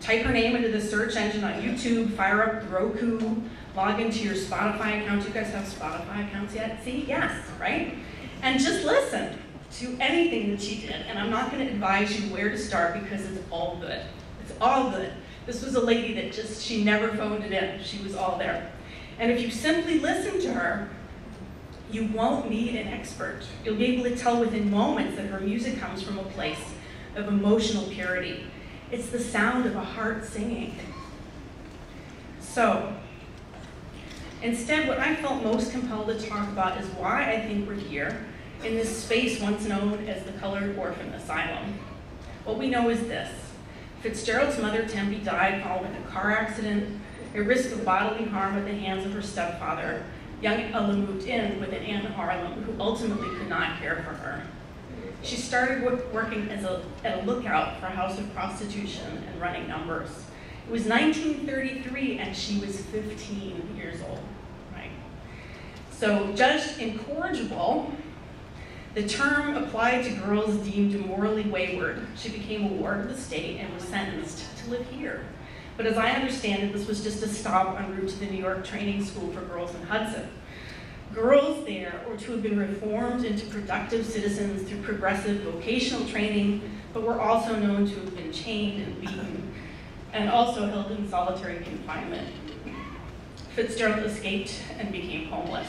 type her name into the search engine on YouTube, fire up Roku, log into your Spotify account. You guys have Spotify accounts yet? See, yes, right? And just listen to anything that she did. And I'm not going to advise you where to start because it's all good. It's all good. This was a lady that she never phoned it in. She was all there. And if you simply listen to her, you won't need an expert. You'll be able to tell within moments that her music comes from a place of emotional purity. It's the sound of a heart singing. So, instead, what I felt most compelled to talk about is why I think we're here in this space once known as the Colored Orphan Asylum. What we know is this: Fitzgerald's mother, Tempe, died following a car accident, at risk of bodily harm at the hands of her stepfather. Young Ella moved in with an aunt in Harlem who ultimately could not care for her. She started working at a lookout for a house of prostitution and running numbers. It was 1933 and she was 15 years old, right? So judged incorrigible, the term applied to girls deemed morally wayward. She became a ward of the state and was sentenced to live here. But as I understand it, this was just a stop en route to the New York Training School for Girls in Hudson. Girls there were to have been reformed into productive citizens through progressive vocational training, but were also known to have been chained and beaten, and also held in solitary confinement. Fitzgerald escaped and became homeless.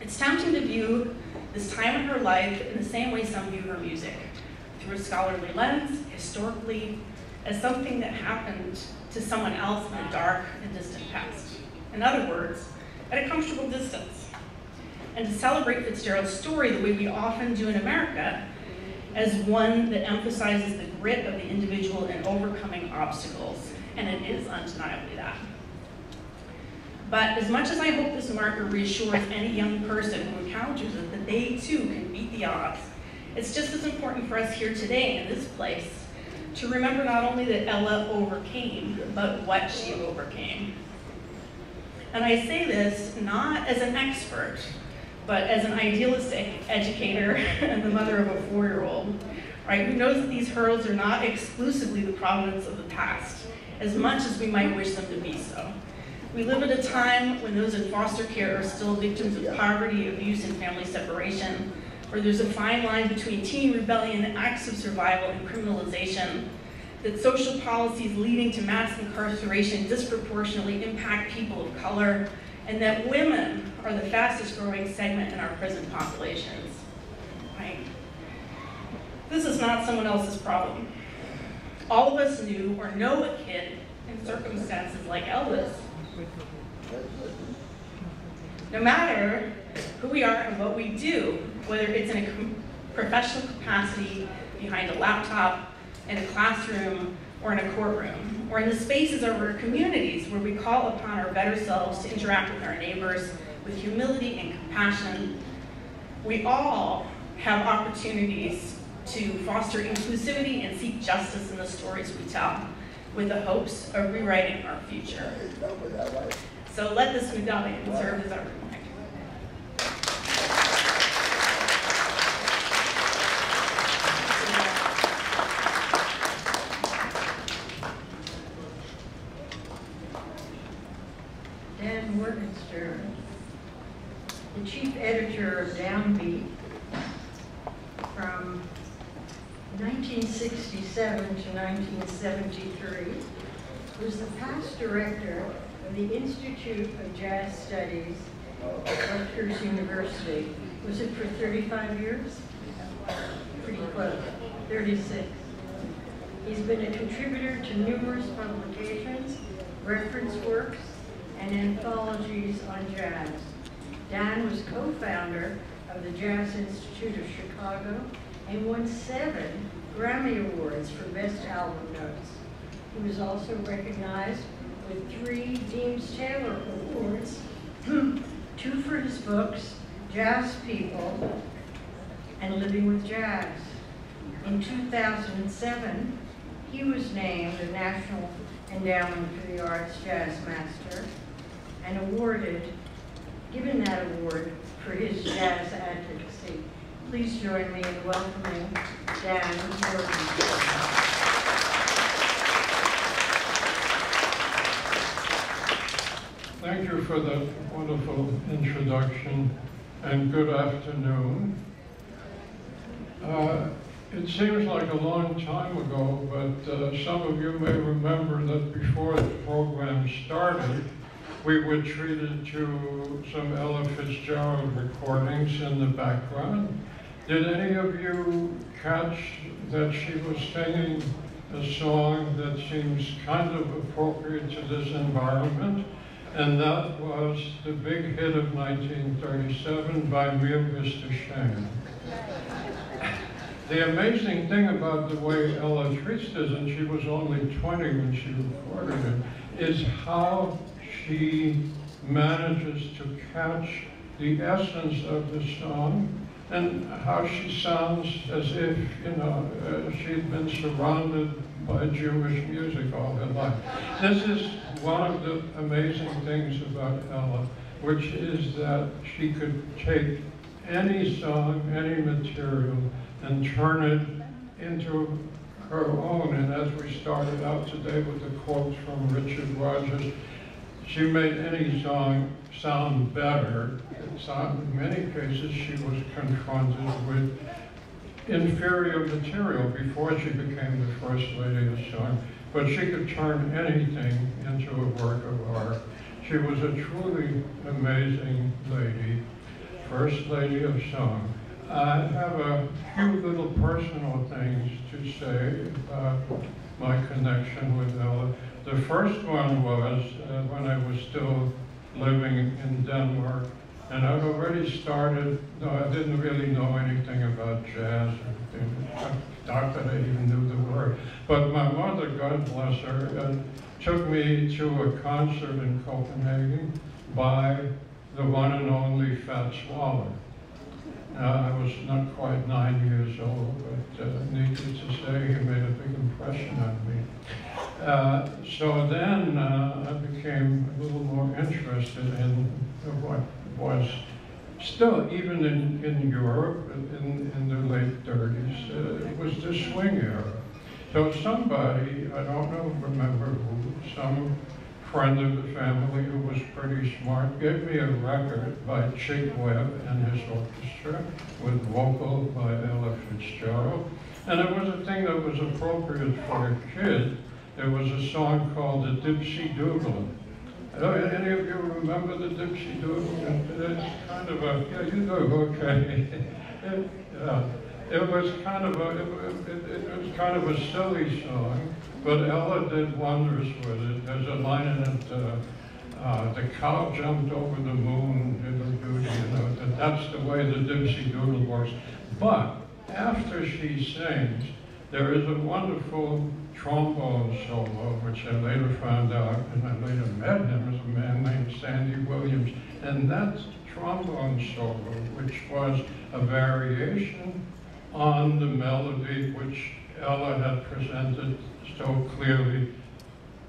It's tempting to view this time in her life in the same way some view her music, through a scholarly lens, historically, as something that happened to someone else in the dark and distant past. In other words, at a comfortable distance. And to celebrate Fitzgerald's story the way we often do in America, as one that emphasizes the grit of the individual in overcoming obstacles, and it is undeniably that. But as much as I hope this marker reassures any young person who encounters it that they too can beat the odds, it's just as important for us here today in this place to remember not only that Ella overcame, but what she overcame. And I say this not as an expert, but as an idealistic educator and the mother of a 4-year-old, right, who knows that these hurdles are not exclusively the providence of the past, as much as we might wish them to be so. We live at a time when those in foster care are still victims of poverty, abuse, and family separation, where there's a fine line between teen rebellion, acts of survival, and criminalization, that social policies leading to mass incarceration disproportionately impact people of color, and that women are the fastest growing segment in our prison populations, right? This is not someone else's problem. All of us knew or know a kid in circumstances like Ella's. No matter who we are and what we do, whether it's in a professional capacity, behind a laptop, in a classroom, or in a courtroom, or in the spaces of our communities where we call upon our better selves to interact with our neighbors with humility and compassion, we all have opportunities to foster inclusivity and seek justice in the stories we tell, with the hopes of rewriting our future. So let this medallion serve as our reminder. Dan Morgenstern, the chief editor of Downbeat from 1967 to 1973, was the past director of the Institute of Jazz Studies at Rutgers University. Was it for 35 years? Pretty close, 36. He's been a contributor to numerous publications, reference works, and anthologies on jazz. Dan was co-founder of the Jazz Institute of Chicago and won 7 Grammy Awards for Best Album Notes. He was also recognized with 3 Deems Taylor Awards, 2 for his books, Jazz People and Living with Jazz. In 2007, he was named the National Endowment for the Arts Jazz Master and given that award for his jazz advocacy. Please join me in welcoming Dan Morgenstern. Thank you for that wonderful introduction, and good afternoon. It seems like a long time ago, but some of you may remember that before the program started, we were treated to some Ella Fitzgerald recordings in the background. Did any of you catch that she was singing a song that seems kind of appropriate to this environment? And that was the big hit of 1937 by Mir Mr. Shane. The amazing thing about the way Ella treats this, and she was only 20 when she recorded it, is how she manages to catch the essence of the song and how she sounds as if, she'd been surrounded by Jewish music all her life. This is one of the amazing things about Ella, which is that she could take any song, any material, and turn it into her own. And as we started out today with the quotes from Richard Rogers, she made any song sound better. In many cases, she was confronted with inferior material before she became the First Lady of Song, but she could turn anything into a work of art. She was a truly amazing lady, First Lady of Song. I have a few little personal things to say about my connection with Ella. The first one was when I was still living in Denmark, and I'd already started, I didn't really know anything about jazz. not that I even knew the word. But my mother, God bless her, took me to a concert in Copenhagen by the one and only Fitzgerald. I was not quite 9 years old, but needless to say, he made a big impression on me. So then I became a little more interested in what was still, even in Europe, in the late 30s, it was the swing era. So somebody, I don't know, remember who, some friend of the family who was pretty smart, gave me a record by Chick Webb and his orchestra with vocal by Ella Fitzgerald. And it was a thing that was appropriate for a kid. There was a song called the Dipsy Doodle. Any of you remember the Dipsy Doodle? It's kind of a, yeah, you do, okay. It was kind of a silly song, but Ella did wonders with it. There's a line in it, the cow jumped over the moon, that's the way the Dipsy Doodle works. But after she sings, there is a wonderful trombone solo, which I later found out, and I later met him, as a man named Sandy Williams. And that trombone solo, which was a variation on the melody which Ella had presented so clearly,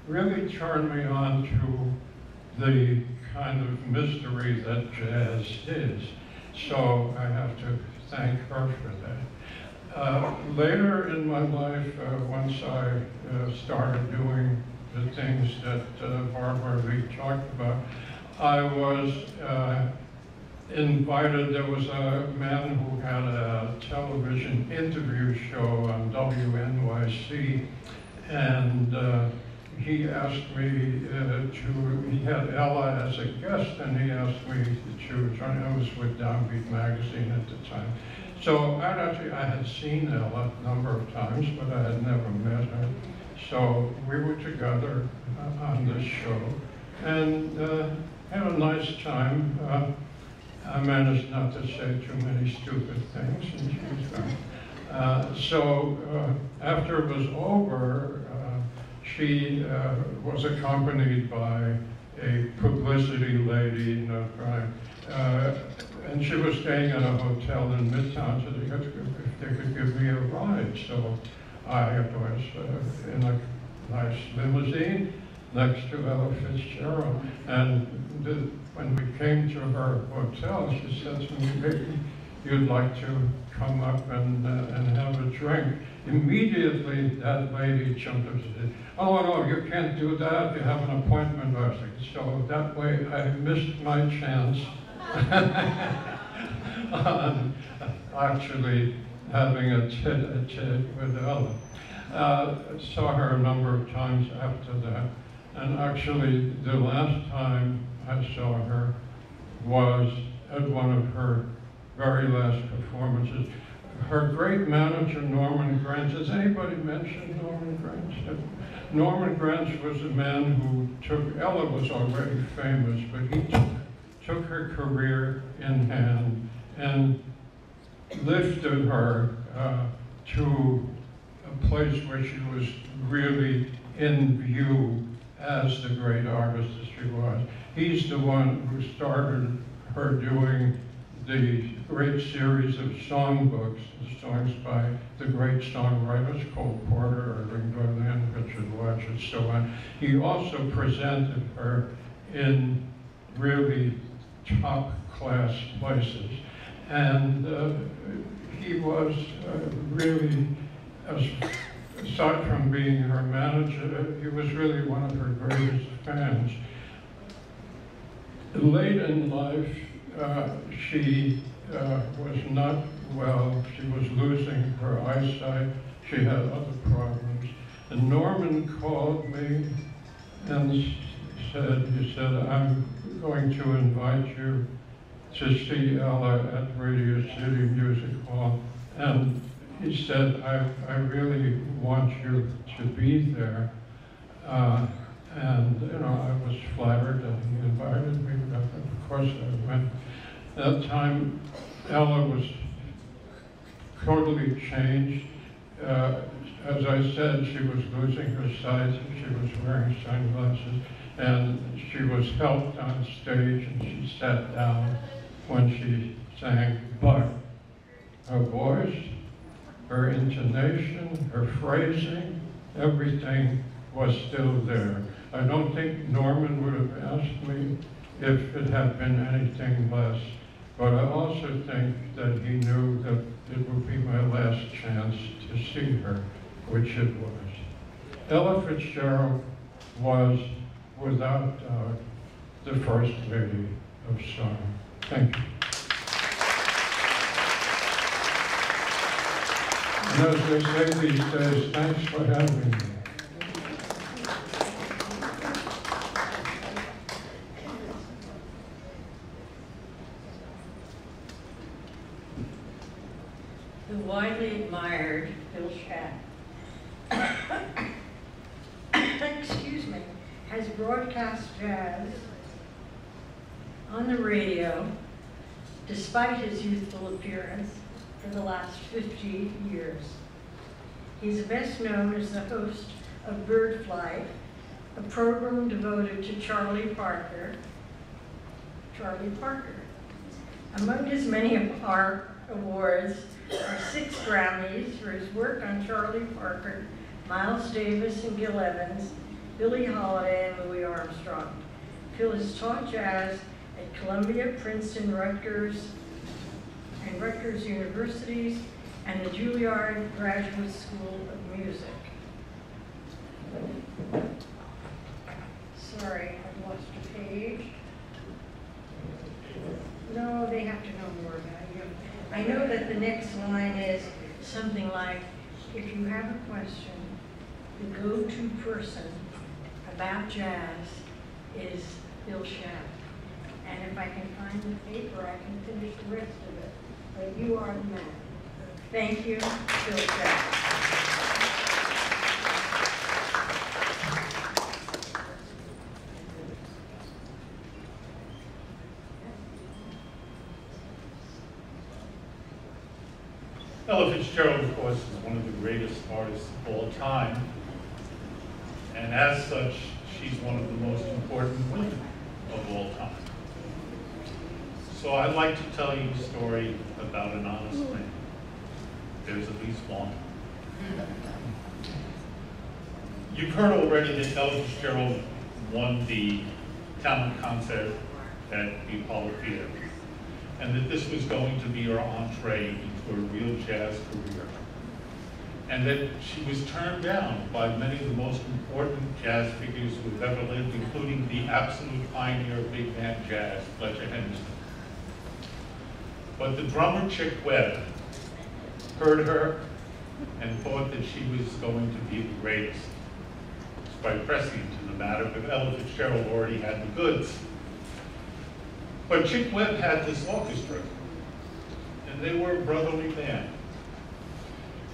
really turned me on to the kind of mystery that jazz is. So I have to thank her for that. Later in my life, once I started doing the things that Barbaralee talked about, I was invited. There was a man who had a television interview show on WNYC, and he asked me he had Ella as a guest, and he asked me to join. I was with Downbeat magazine at the time. So I had seen Ella a number of times, but I had never met her. So we were together on this show, and had a nice time. I managed not to say too many stupid things, and she was fine. So after it was over, she was accompanied by a publicity lady, and she was staying at a hotel in Midtown, so if they could give me a ride. So I was in a nice limousine next to Ella Fitzgerald, and when we came to her hotel, she said to me, maybe you'd like to come up and have a drink. Immediately, that lady jumped up and said, oh no, you can't do that, you have an appointment. I was like, so that way I missed my chance on actually having a tit-a-tit with Ella. Saw her a number of times after that, and actually the last time I saw her was at one of her very last performances. Her great manager, Norman Granz. Has anybody mentioned Norman Granz? Norman Granz was a man who took, Ella was already famous, but he took her career in hand and lifted her to a place where she was really in view as the great artist that she was. He's the one who started her doing the great series of songbooks, the songs by the great songwriters, Cole Porter, Irving Berlin, Richard Watch, and so on. He also presented her in really top-class places. And he was really, aside from being her manager, he was really one of her greatest fans. Late in life, she was not well. She was losing her eyesight. She had other problems. And Norman called me and said, I'm going to invite you to see Ella at Radio City Music Hall. And he said, I really want you to be there. And, I was flattered that he invited me. Of course I went. At that time, Ella was totally changed. as I said, she was losing her sight, and she was wearing sunglasses, and she was helped on stage, and she sat down when she sang, but her voice, her intonation, her phrasing, everything was still there. I don't think Norman would have asked me if it had been anything less, but I also think that he knew that it would be my last chance to see her, which it was. Ella Fitzgerald was, without doubt, the first lady of song. Thank you. And as they say these days, thanks for having me. The widely admired Bill Schaff, excuse me, has broadcast jazz on the radio despite his youthful appearance for the last 50 years. He's best known as the host of Bird Flight, a program devoted to Charlie Parker. Among his many awards are 6 Grammys for his work on Charlie Parker, Miles Davis and Gil Evans, Billie Holiday and Louis Armstrong. Phil has taught jazz at Columbia, Princeton, Rutgers Universities, and the Juilliard Graduate School of Music. Sorry, I've lost a page. No, they have to know more about you. I know that the next line is something like, if you have a question, the go-to person about jazz is Bill Schaff. And if I can find the paper, I can finish the rest of it. But you are the man. Thank you, Bill Schaff. Ella Fitzgerald, of course, is one of the greatest artists of all time. And as such, she's one of the most important women of all time. So I'd like to tell you a story about an honest man. There's at least one. You've heard already that Ella Fitzgerald won the talent concert at the Apollo Theater, and that this was going to be her entree into a real jazz career, and that she was turned down by many of the most important jazz figures who have ever lived, including the absolute pioneer of big band jazz, Fletcher Henderson. But the drummer Chick Webb heard her and thought that she was going to be the greatest. It's quite prescient in the matter, but Ella Fitzgerald already had the goods. But Chick Webb had this orchestra, and they were a brotherly band.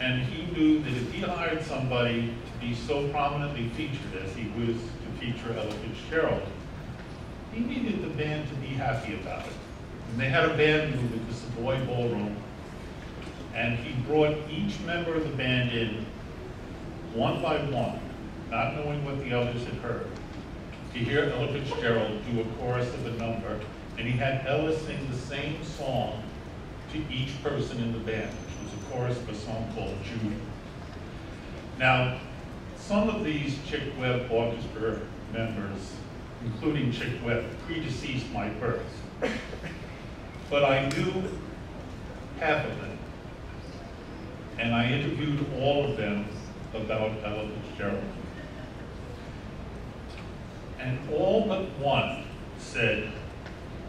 And he knew that if he hired somebody to be so prominently featured as he was to feature Ella Fitzgerald, he needed the band to be happy about it. And they had a band move at the Savoy Ballroom, and he brought each member of the band in one by one, not knowing what the others had heard, to hear Ella Fitzgerald do a chorus of a number, and he had Ella sing the same song to each person in the band, which was a chorus of a song called Judy. Now, some of these Chick Webb orchestra members, including Chick Webb, predeceased my birth. But I knew half of them, and I interviewed all of them about Ella Fitzgerald. And all but one said,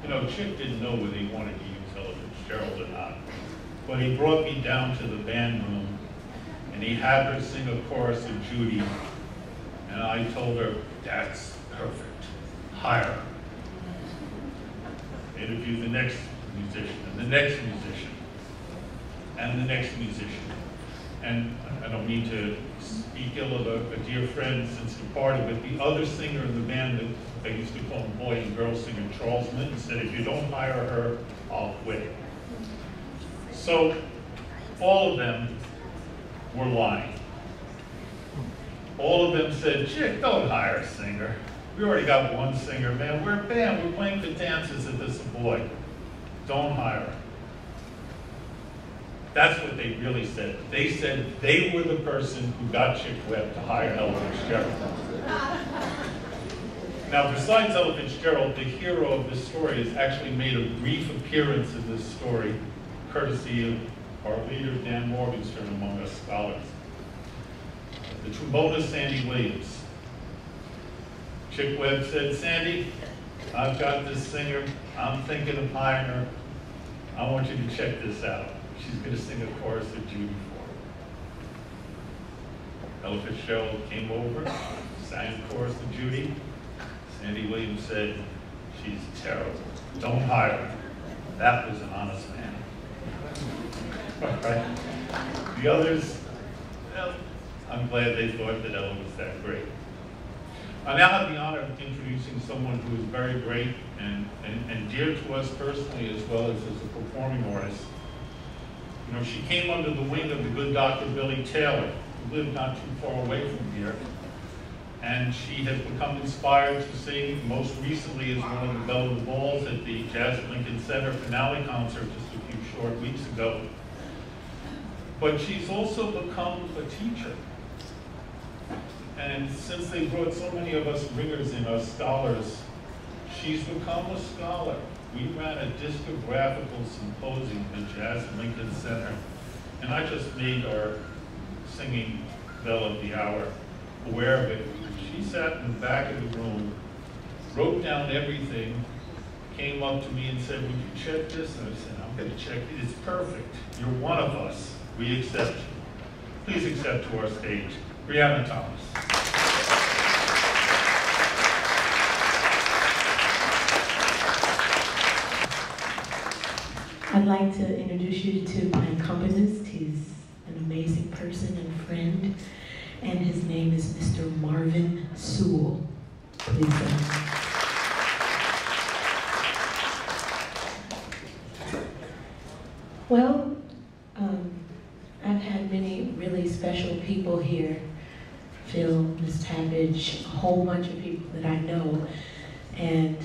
you know, Chick didn't know whether he wanted to use Ella Fitzgerald or not, but he brought me down to the band room, and he had her sing a chorus of Judy, and I told her, that's perfect, hire her. Interview the next musician, and the next musician, and the next musician. And I don't mean to speak ill of a dear friend since departed, but the other singer in the band that I used to call him boy and girl singer, Charles Minton, said, if you don't hire her, I'll quit. So all of them were lying. All of them said, Chick, don't hire a singer. We already got one singer, man. We're a band. We're playing for dances at the Savoy. Don't hire her. That's what they really said. They said they were the person who got Chick Webb to hire Ella Fitzgerald. Now, besides Ella Fitzgerald, the hero of this story has actually made a brief appearance in this story, courtesy of our leader, Dan Morgenstern, among us scholars. The trombonist, Sandy Williams. Chick Webb said, Sandy, I've got this singer. I'm thinking of hiring her. I want you to check this out. She's going to sing a chorus of Judy for her. Ella Fitzgerald came over, sang a chorus of Judy. Sandy Williams said, she's terrible. Don't hire her. That was an honest man. All right. The others, well, I'm glad they thought that Ella was that great. I now have the honor of introducing someone who is very great and dear to us personally as well as a performing artist. You know, she came under the wing of the good Dr. Billy Taylor, who lived not too far away from here. And she has become inspired to sing, most recently as one of the Belle of the Balls at the Jazz at Lincoln Center finale concert just a few short weeks ago. But she's also become a teacher. And since they brought so many of us ringers in, us scholars, she's become a scholar. We ran a discographical symposium at Jazz at Lincoln Center, and I just made our singing belle of the hour aware of it. She sat in the back of the room, wrote down everything, came up to me and said, would you check this? And I said, I'm going to check it. It's perfect. You're one of us. We accept you. Please accept to our stage, Brianna Thomas. I'd like to introduce you to my accompanist. He's an amazing person and friend, and his name is Mr. Marvin Sewell. Please Well, I've had many really special people here. Phil, Miss Tabbage, a whole bunch of people that I know, and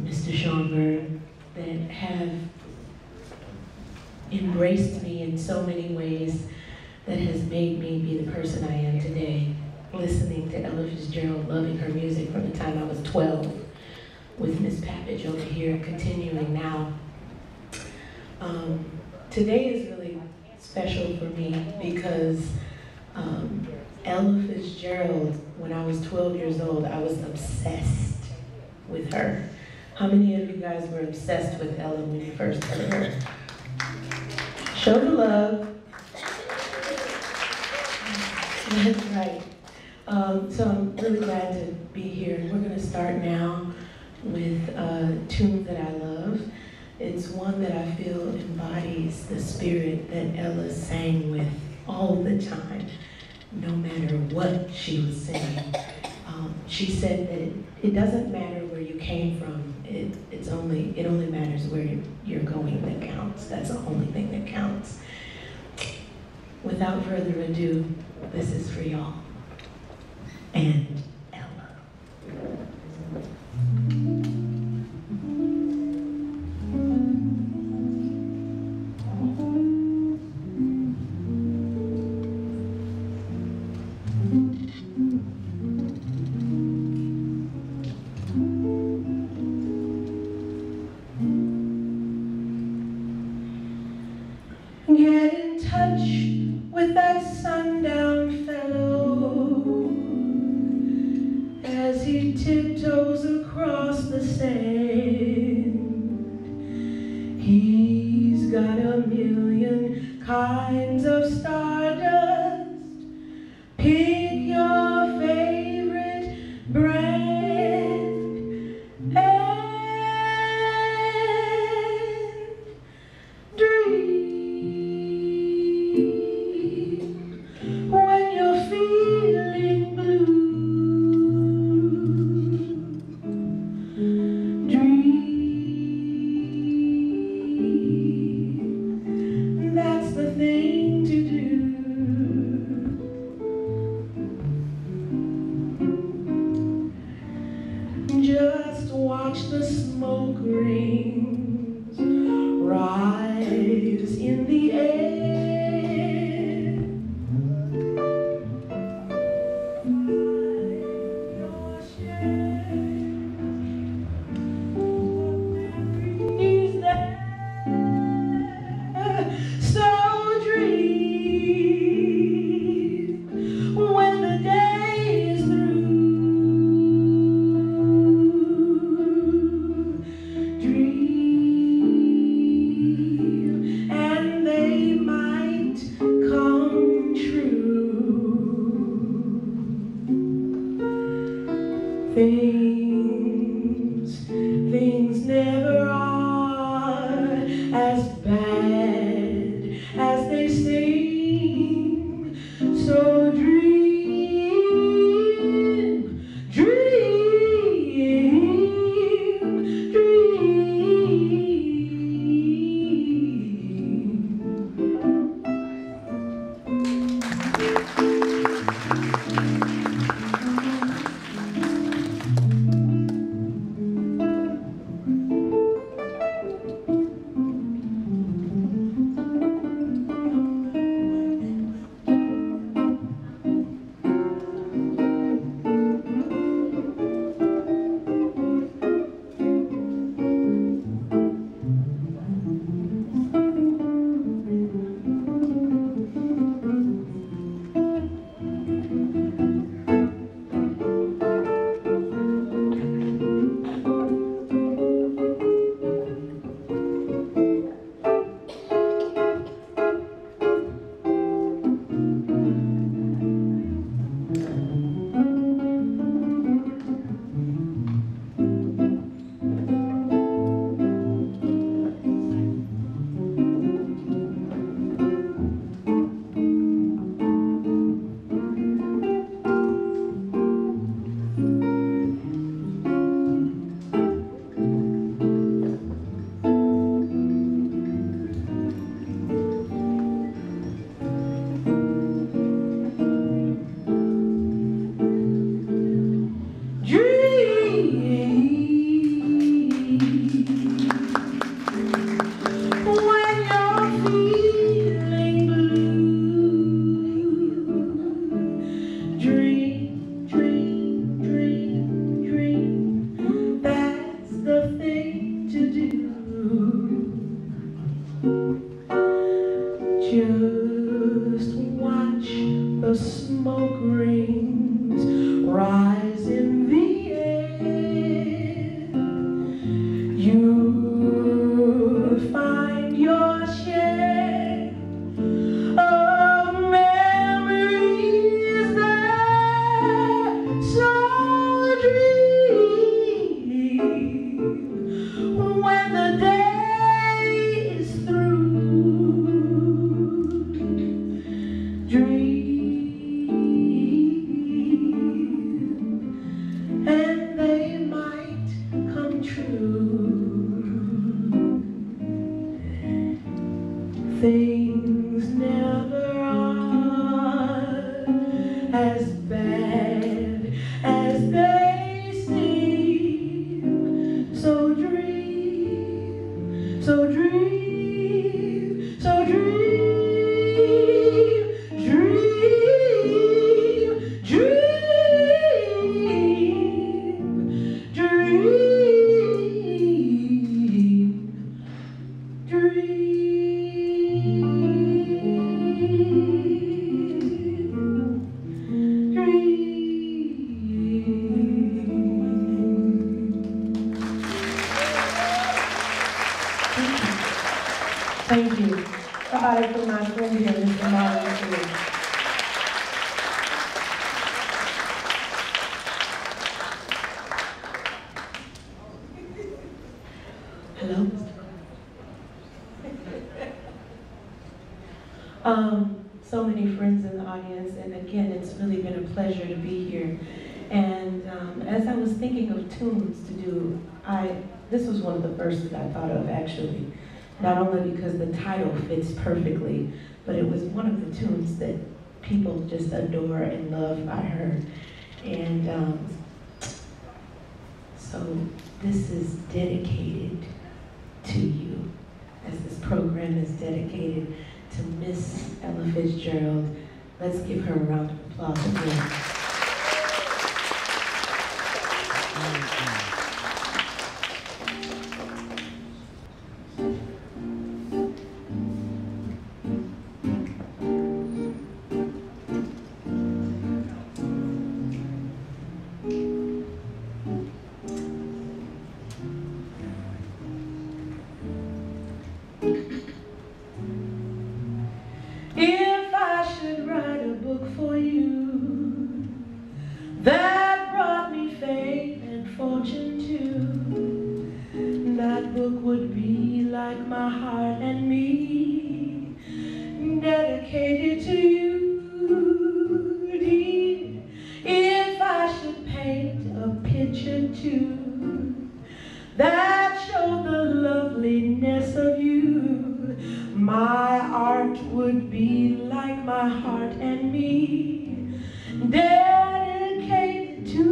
Mr. Schoenberg, that have embraced me in so many ways that has made me be the person I am today. Listening to Ella Fitzgerald, loving her music from the time I was 12, with Miss Tabbage over here, continuing now. Today is really special for me because Ella Fitzgerald, when I was 12 years old, I was obsessed with her. How many of you guys were obsessed with Ella when you first heard her? Show the love. That's right. So I'm really glad to be here. We're going to start now with a tune that I love. It's one that I feel embodies the spirit that Ella sang with all the time, no matter what she was singing. She said that it doesn't matter where you came from. It only matters where you're going that counts. That's the only thing that counts. Without further ado, this is for y'all and Ella. Get in touch with that sundown fellow as he tiptoes across the sand. He's got a million kinds of stardust. Pick your favorite brand and dream smoke rings rise in the air. Is there so dream when the day is through? Dream and they might come true. Things never are as bad as they seem. So dream, dream, dream. Just watch the smoke rings rise in the air. You'll find your share of memories there. So dream when the day is through. Dream, and they might come true. Things never are as bad as they seem. So dream, so dream, so dream. Thank you. Somebody put my friend here, Mr. Wallace. Hello, Mr. So many friends in the audience, and again, it's really been a pleasure to be here. And as I was thinking of tunes to do, this was one of the first that I thought of, actually. Not only because the title fits perfectly, but it was one of the tunes that people just adore and love, I heard. And so this is dedicated to you, as this program is dedicated to Miss Ella Fitzgerald. Let's give her a round of applause again. If I should write a book for you that brought me fame and fortune too, that book would be like my heart and me, dedicated to you. If I should paint a picture too that showed the loveliness of you, my art would be like my heart and me, dedicated to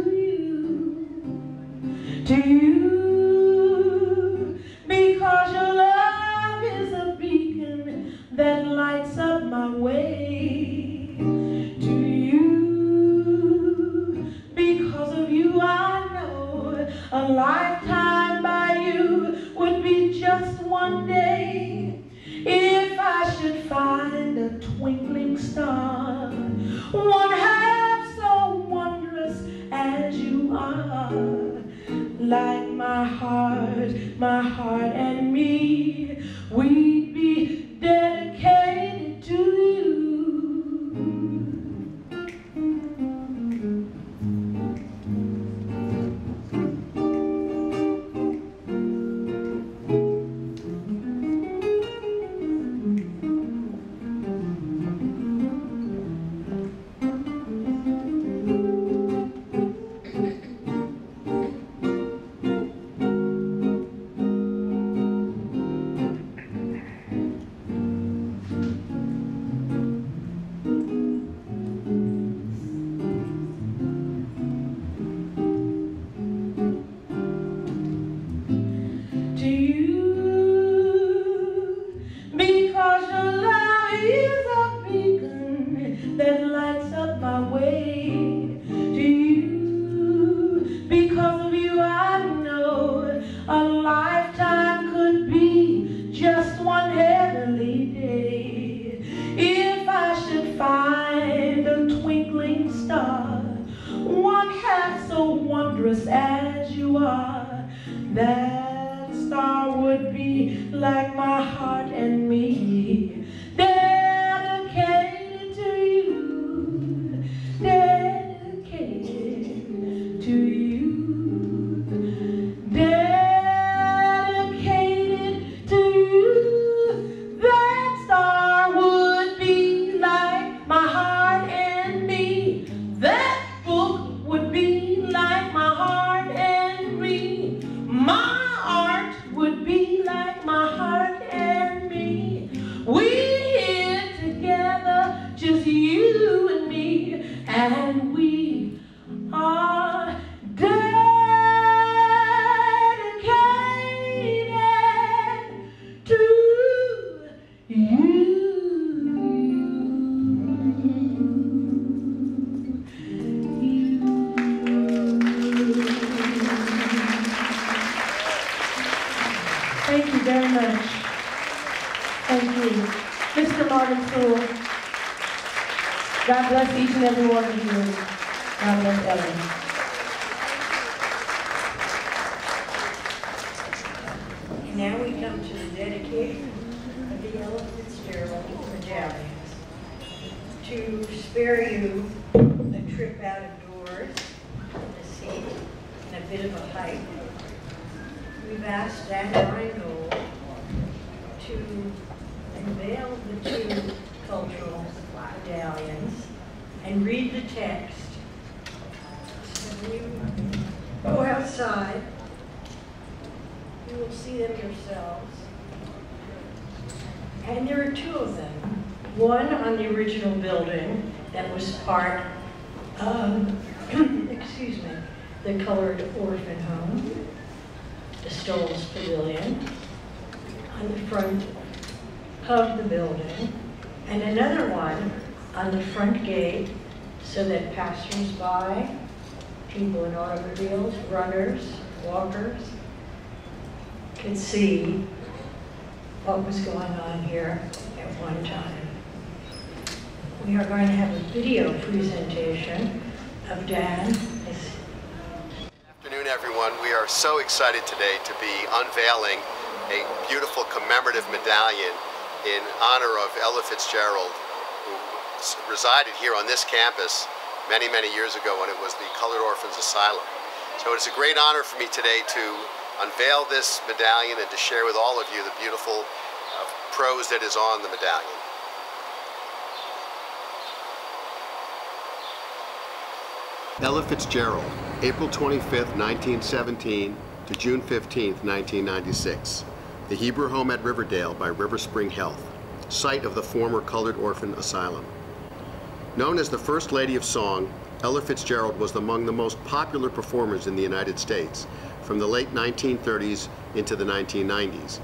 you, because your love is a beacon that lights up my way. To you, because of you I know a lifetime by you would be just one day. If I should find a twinkling star, one half so wondrous as you are, like my heart and me, we'd be dedicated to you. That lights up my way. To you, because of you I know a lifetime could be just one heavenly day. If I should find a twinkling star, one half so wondrous as you are, that star would be like my heart and me, dedicated to you, dedicated to you, dedicated to you. That star would be like my heart and me. That book would be like my heart and me. My art would be like my heart and me. We're together, just you and me, and we are dedicated to you. Thank you very much. Thank you. Mr. Martin Sewell, God bless each and every one of you. God bless Ellen. Now we come to the dedication of the Ella Fitzgerald Medallions. To spare you a trip out of doors, a seat, and a bit of a hike, we've asked Dan Reingold to unveil the two cultural medallions and read the text. So when you go outside, you will see them yourselves. And there are two of them. One on the original building that was part of, excuse me, the colored orphan home. the Stoll's Pavilion on the front of the building, and another one on the front gate so that passers-by, people in automobiles, runners, walkers, could see what was going on here at one time. We are going to have a video presentation of Dan. Good afternoon, everyone. We are so excited today to be unveiling a beautiful commemorative medallion in honor of Ella Fitzgerald, who resided here on this campus many, many years ago when it was the Colored Orphans Asylum. So it's a great honor for me today to unveil this medallion and to share with all of you the beautiful prose that is on the medallion. Ella Fitzgerald, April 25th, 1917 to June 15th, 1996. The Hebrew Home at Riverdale by River Spring Health, site of the former Colored Orphan Asylum. Known as the First Lady of Song, Ella Fitzgerald was among the most popular performers in the United States from the late 1930s into the 1990s.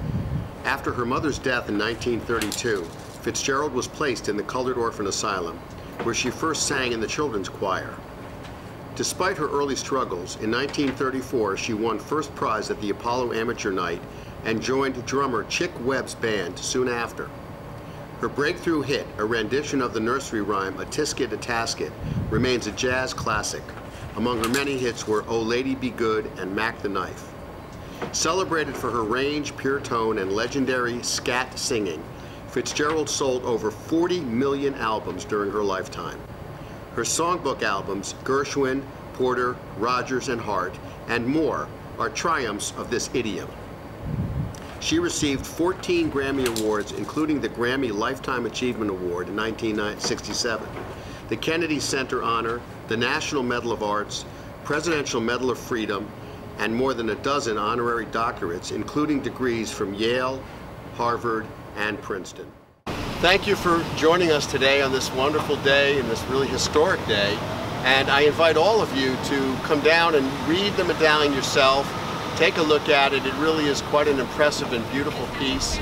After her mother's death in 1932, Fitzgerald was placed in the Colored Orphan Asylum, where she first sang in the children's choir. Despite her early struggles, in 1934 she won first prize at the Apollo Amateur Night and joined drummer Chick Webb's band soon after. Her breakthrough hit, a rendition of the nursery rhyme "A Tisket, a Tasket," remains a jazz classic. Among her many hits were "Oh Lady Be Good" and "Mac the Knife." Celebrated for her range, pure tone, and legendary scat singing, Fitzgerald sold over 40 million albums during her lifetime. Her songbook albums, Gershwin, Porter, Rogers, and Hart, and more, are triumphs of this idiom. She received 14 Grammy Awards, including the Grammy Lifetime Achievement Award in 1967, the Kennedy Center Honor, the National Medal of Arts, Presidential Medal of Freedom, and more than a dozen honorary doctorates, including degrees from Yale, Harvard, and Princeton. Thank you for joining us today on this wonderful day and this really historic day. And I invite all of you to come down and read the medallion yourself, take a look at it. It really is quite an impressive and beautiful piece.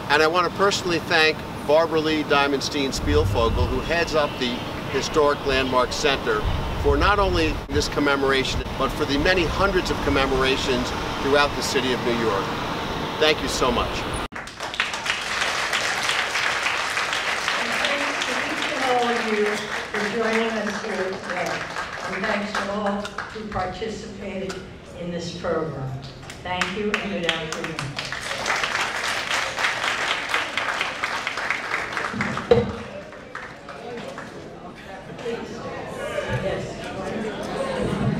And I want to personally thank Barbaralee Diamonstein-Spielvogel, who heads up the Historic Landmark Center, for not only this commemoration, but for the many hundreds of commemorations throughout the city of New York. Thank you so much. For joining us here today. And thanks to all who participated in this program. Thank you and good afternoon.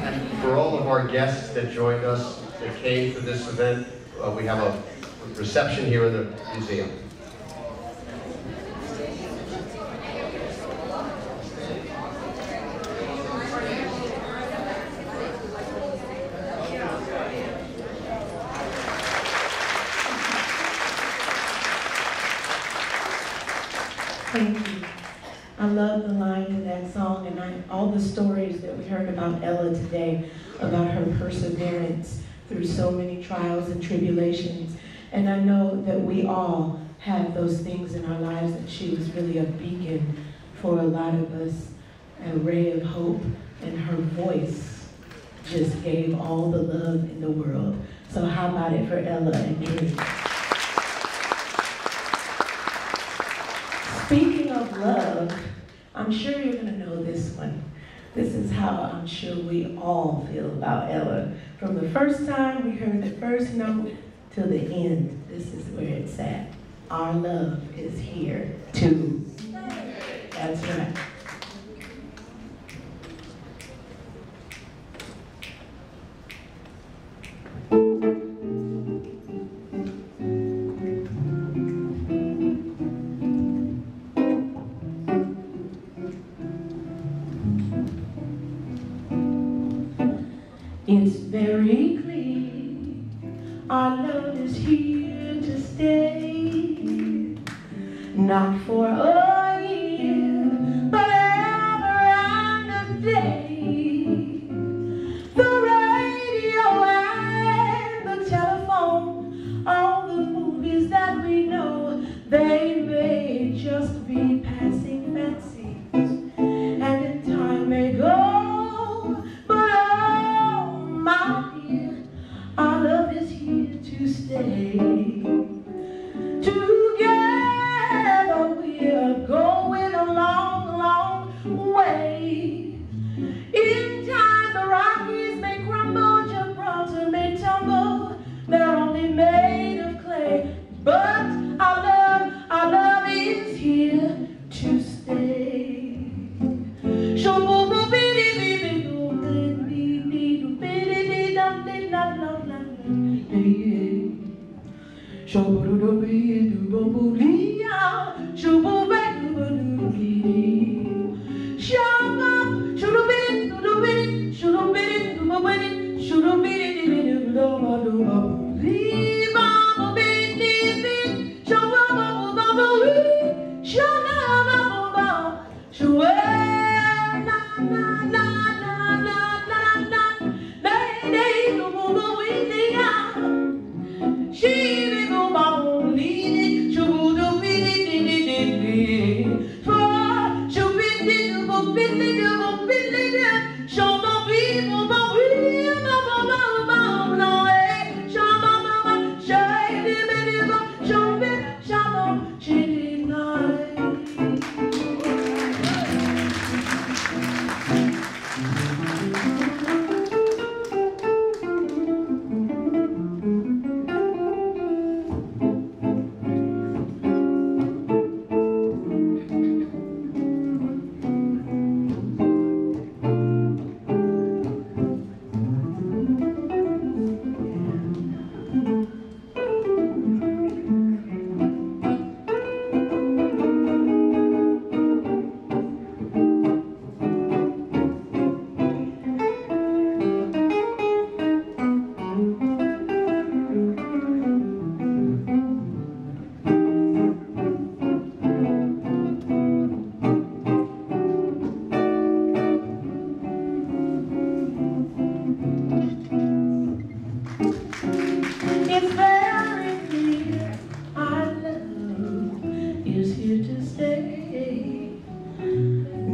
And for all of our guests that joined us, that came for this event, we have a reception here in the museum. Thank you. I love the line in that song, and all the stories that we heard about Ella today, about her perseverance through so many trials and tribulations. And I know that we all have those things in our lives, and she was really a beacon for a lot of us, a ray of hope, and her voice just gave all the love in the world. So how about it for Ella and Drew? Speaking of love, I'm sure you're going to know this one. This is how I'm sure we all feel about Ella. From the first time we heard the first note till the end, this is where it's at. Our love is here too. That's right. It's very clear our love is here to stay, not for a year, but ever and a day. The radio and the stay. Together we are going a long, long way. In time the Rockies may crumble, Gibraltar may tumble, they're only made of clay. But our love is here to stay.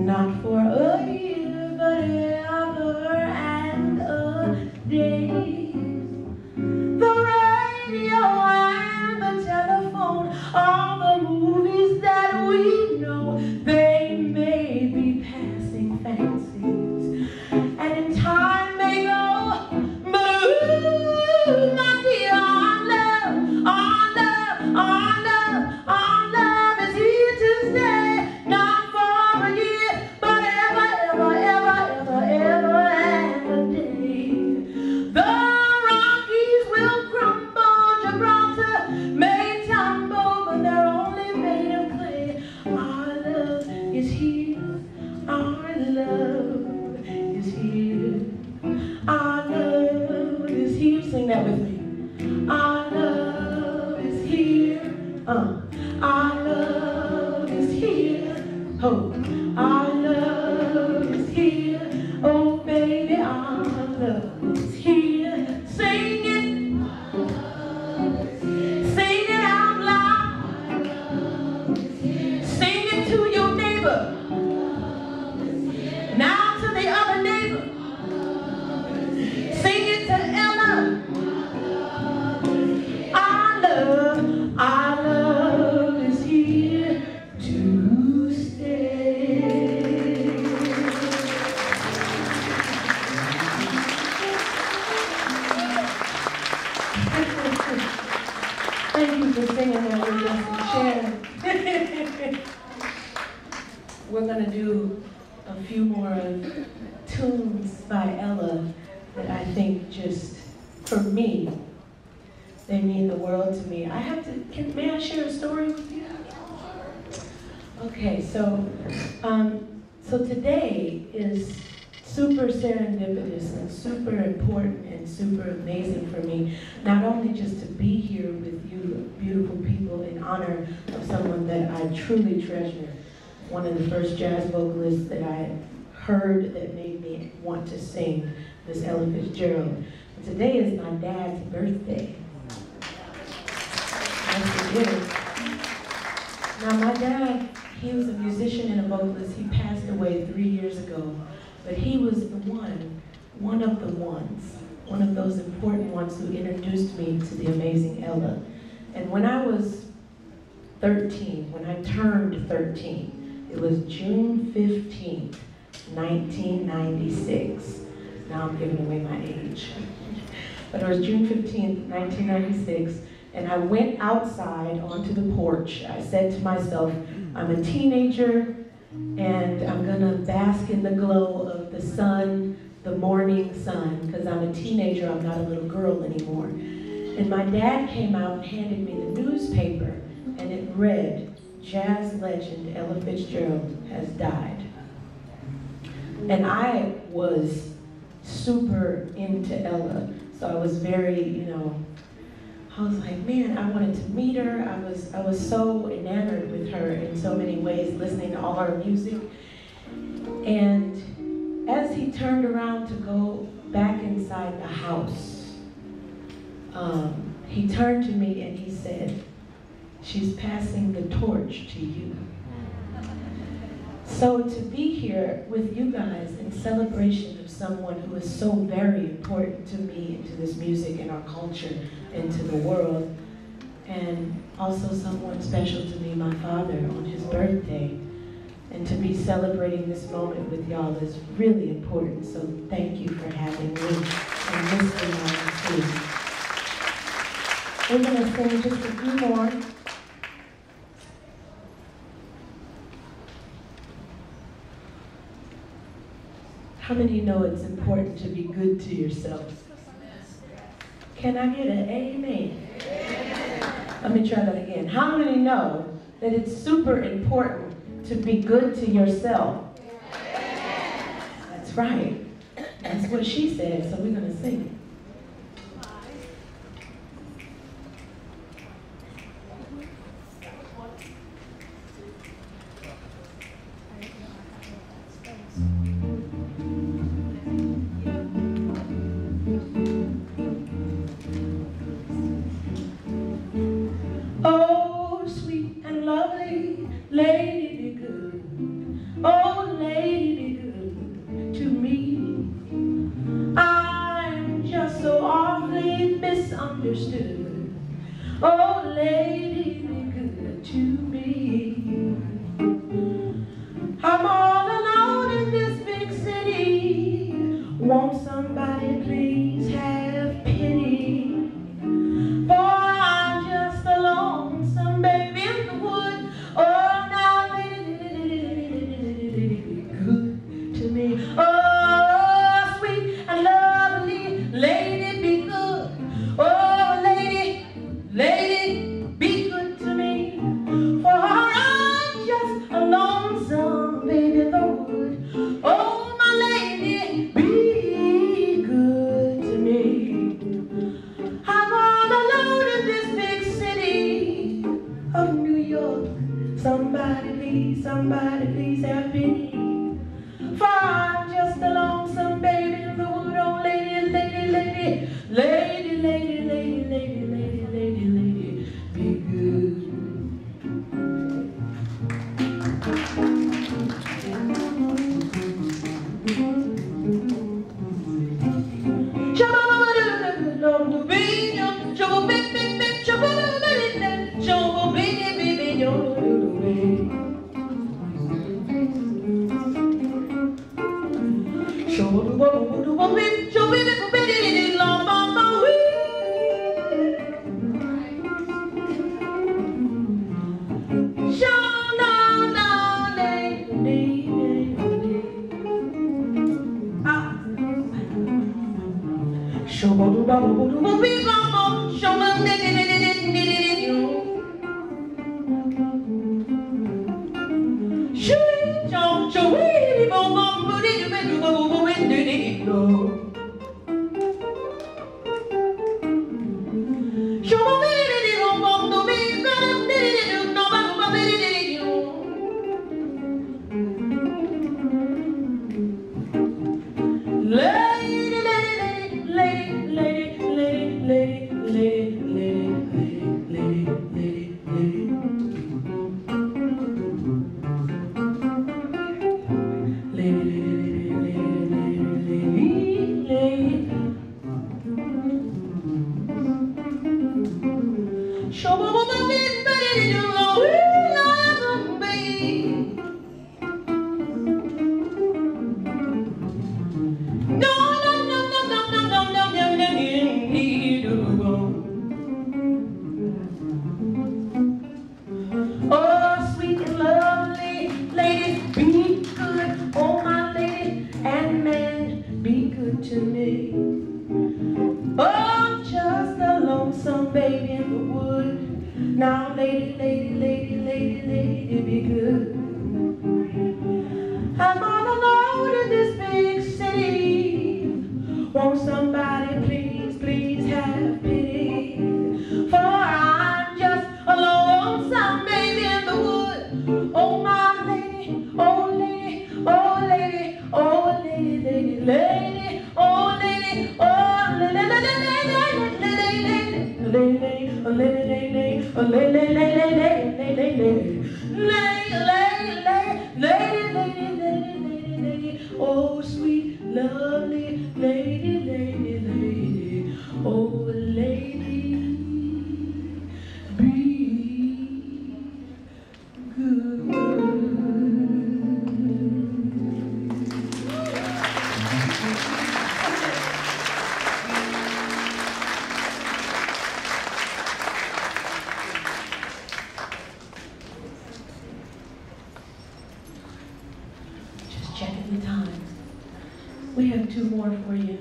Not for a year, but ever and a day. The radio and the telephone, all the movies that we know, they may be passing fancies, and in time may go, but ooh, my dear, our love, our love, our love, our love is here to stay. Not for a year, but ever, ever, ever, ever, ever and a day. The Rockies will crumble, Gibraltar may tumble, but they're only made of clay. Our love is here, our love is here, our love is here. Sing that with me. Our love is here, our love is here, oh, our love is here, oh baby, our love is here. Sing it, sing it out loud, sing it to your neighbor, now to the other neighbor, sing it to Ella. Our love is here to stay. Thank you for singing that with us and sharing. We're going to do a few more tunes by Ella that I think just, for me, they mean the world to me. I have to, may I share a story with you? Okay, so today is super serendipitous and super important and super amazing for me. Not only just to be here with you beautiful people in honor of someone that I truly treasure, one of the first jazz vocalists that I heard that made me want to sing was Ella Fitzgerald. And today is my dad's birthday. Now my dad, he was a musician and a vocalist. He passed away 3 years ago, but he was the one of the ones one of those important ones who introduced me to the amazing Ella. And when I was 13, when I turned 13, it was June 15th, 1996. Now I'm giving away my age. But it was June 15th, 1996, and I went outside onto the porch. I said to myself, I'm a teenager, and I'm gonna bask in the glow of the sun, the morning sun, because I'm a teenager, I'm not a little girl anymore. And my dad came out and handed me the newspaper, and it read, jazz legend Ella Fitzgerald has died. And I was super into Ella, so I was very, I was like, man, I wanted to meet her. I was so enamored with her in so many ways, listening to all her music. And as he turned around to go back inside the house, he turned to me and he said, she's passing the torch to you. So to be here with you guys in celebration of someone who is so very important to me and to this music and our culture and to the world, and also someone special to me, my father, on his birthday, and to be celebrating this moment with y'all is really important. So thank you for having me and listening on the stage. We're going to sing just a few more. How many know it's important to be good to yourself? Can I get an amen? Let me try that again. How many know that it's super important to be good to yourself? That's right. That's what she said, so we're going to sing it. Oh, sweet and lovely lady, be good. Oh, lady, be good to me. I'm just so awfully misunderstood. Oh, lady, be good to me. I'm all alone in this big city. Won't somebody please have pity? For I'm just a lonesome baby in the wood. Oh, now lady, be good to me. Oh, sweet and lovely lady, be good. Oh, lady, be good to me. For I'm just a lonesome baby in the wood. Oh, my lady, be good to me. I'm all alone in this big city of New York. Somebody please have pity. For I'm just a lonesome baby in the wood. Oh, lady, be good. Oh, sweet and lovely lady, be good. Oh, my lady and man, be good to me. Oh, I'm just a lonesome baby in the wood. Now, lady, lady, lady, lady, lady, be good. I'm all alone in this big city. Won't somebody please, please have pity? For I'm just a lonesome baby in the wood. Oh, my lady, oh, lady, oh, lady, oh, lady, lady, lady, oh, lady, oh, lady, lady, lady, lady, lady, lady, lady, lady, lady, lady, oh, sweet, lovely lady, lady, lady, oh, lady, be good. Just checking the time. We have two more for you.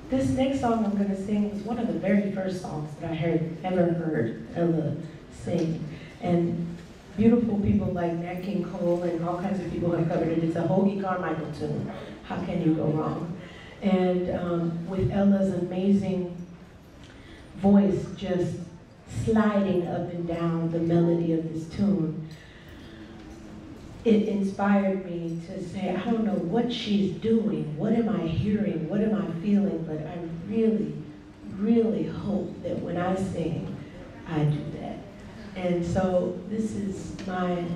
This next song I'm going to sing was one of the very first songs that I ever heard Ella sing. And beautiful people like Nat King Cole and all kinds of people have covered it. It's a Hoagie Carmichael tune. How can you go wrong? And with Ella's amazing voice just sliding up and down the melody of this tune, it inspired me to say, I don't know what she's doing, what am I hearing, what am I feeling, but I really, really hope that when I sing, I do that. And so this is our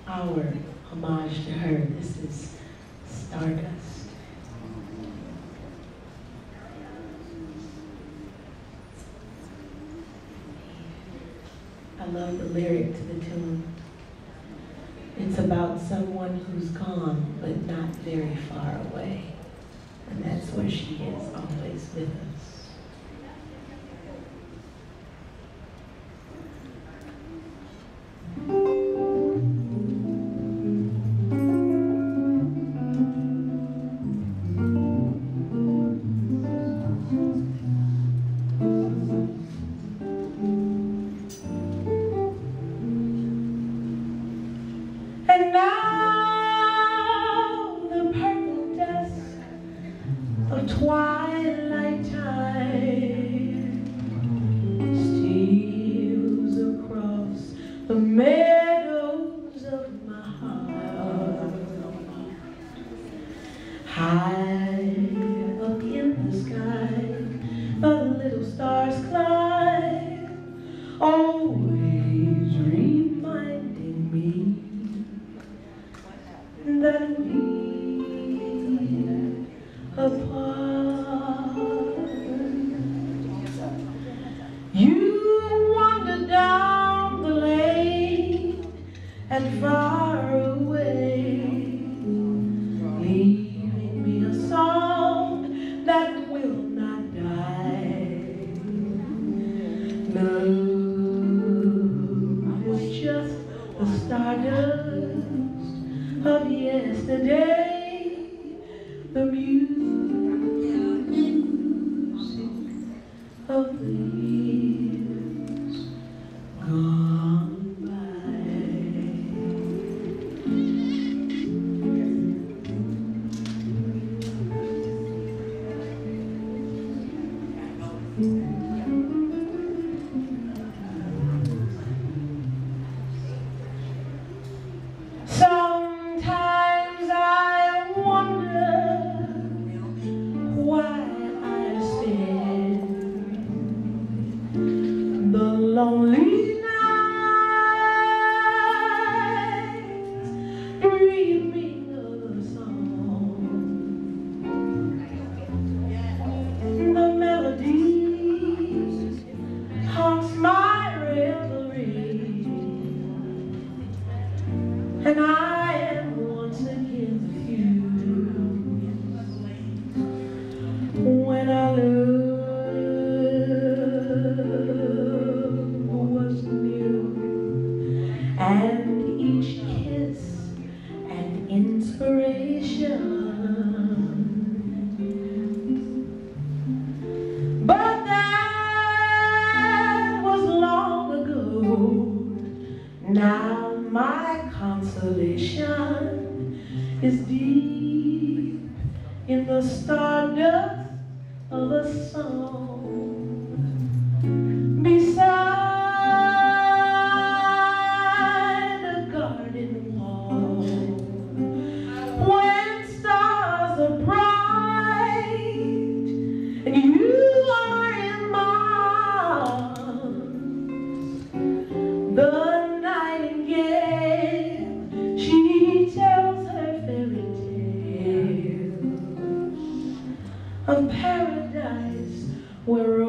homage to her. This is Stardust. I love the lyric to the tune. It's about someone who's gone, but not very far away. And that's where she is, always with us. And now the purple dusk of twilight time steals across the meadows of my heart. High up in the sky, the little stars climb, always reminding me that we apart. You wander down the lane and far away, leaving me a song that will not die. Love is just the stardust of yesterday, the music of the years gone by. Sometimes I wonder why I spend the lonely nights dreaming of a song, the melodies consolation is deep in the stardust of a song. Beside a garden wall, when stars are bright and you are in my arms, the nightingale, she tells her fairy tale of paradise where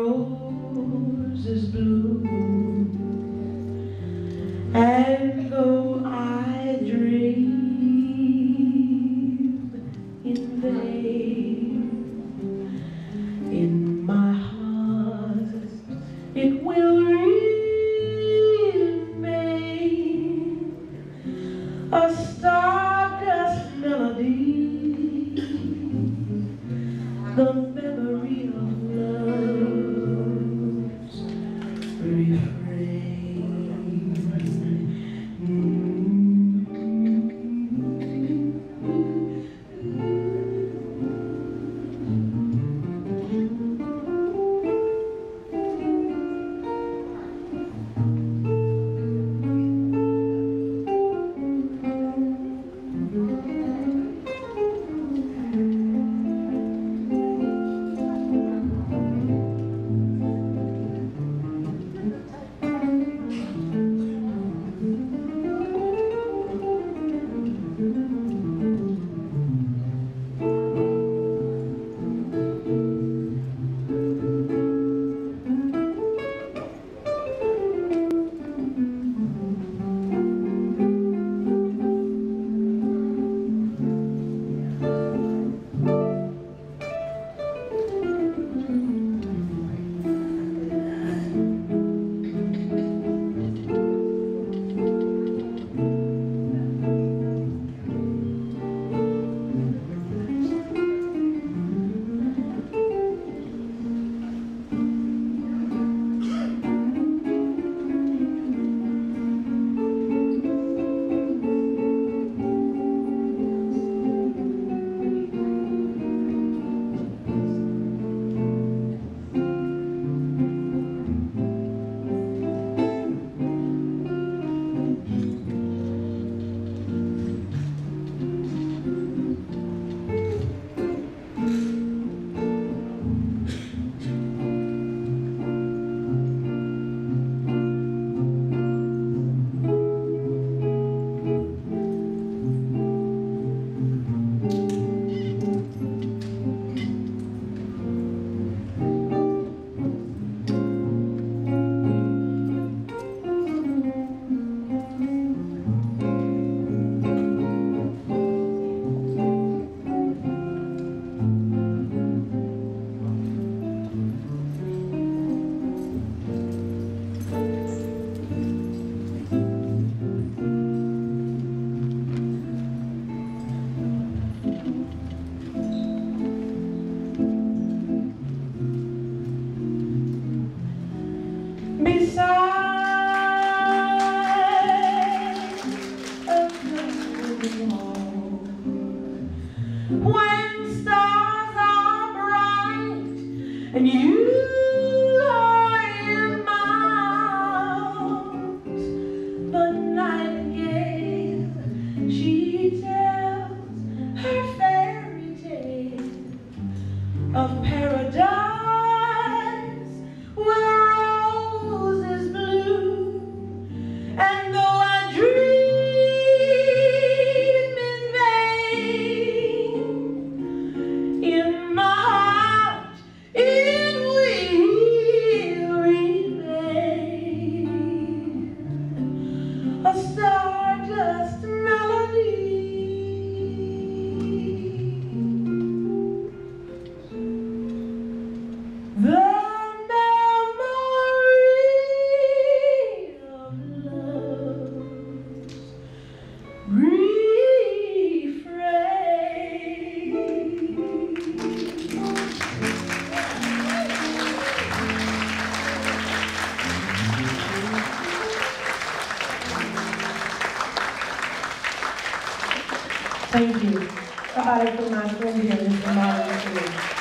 Thank you. Somebody for my friend here, Mr. Martin.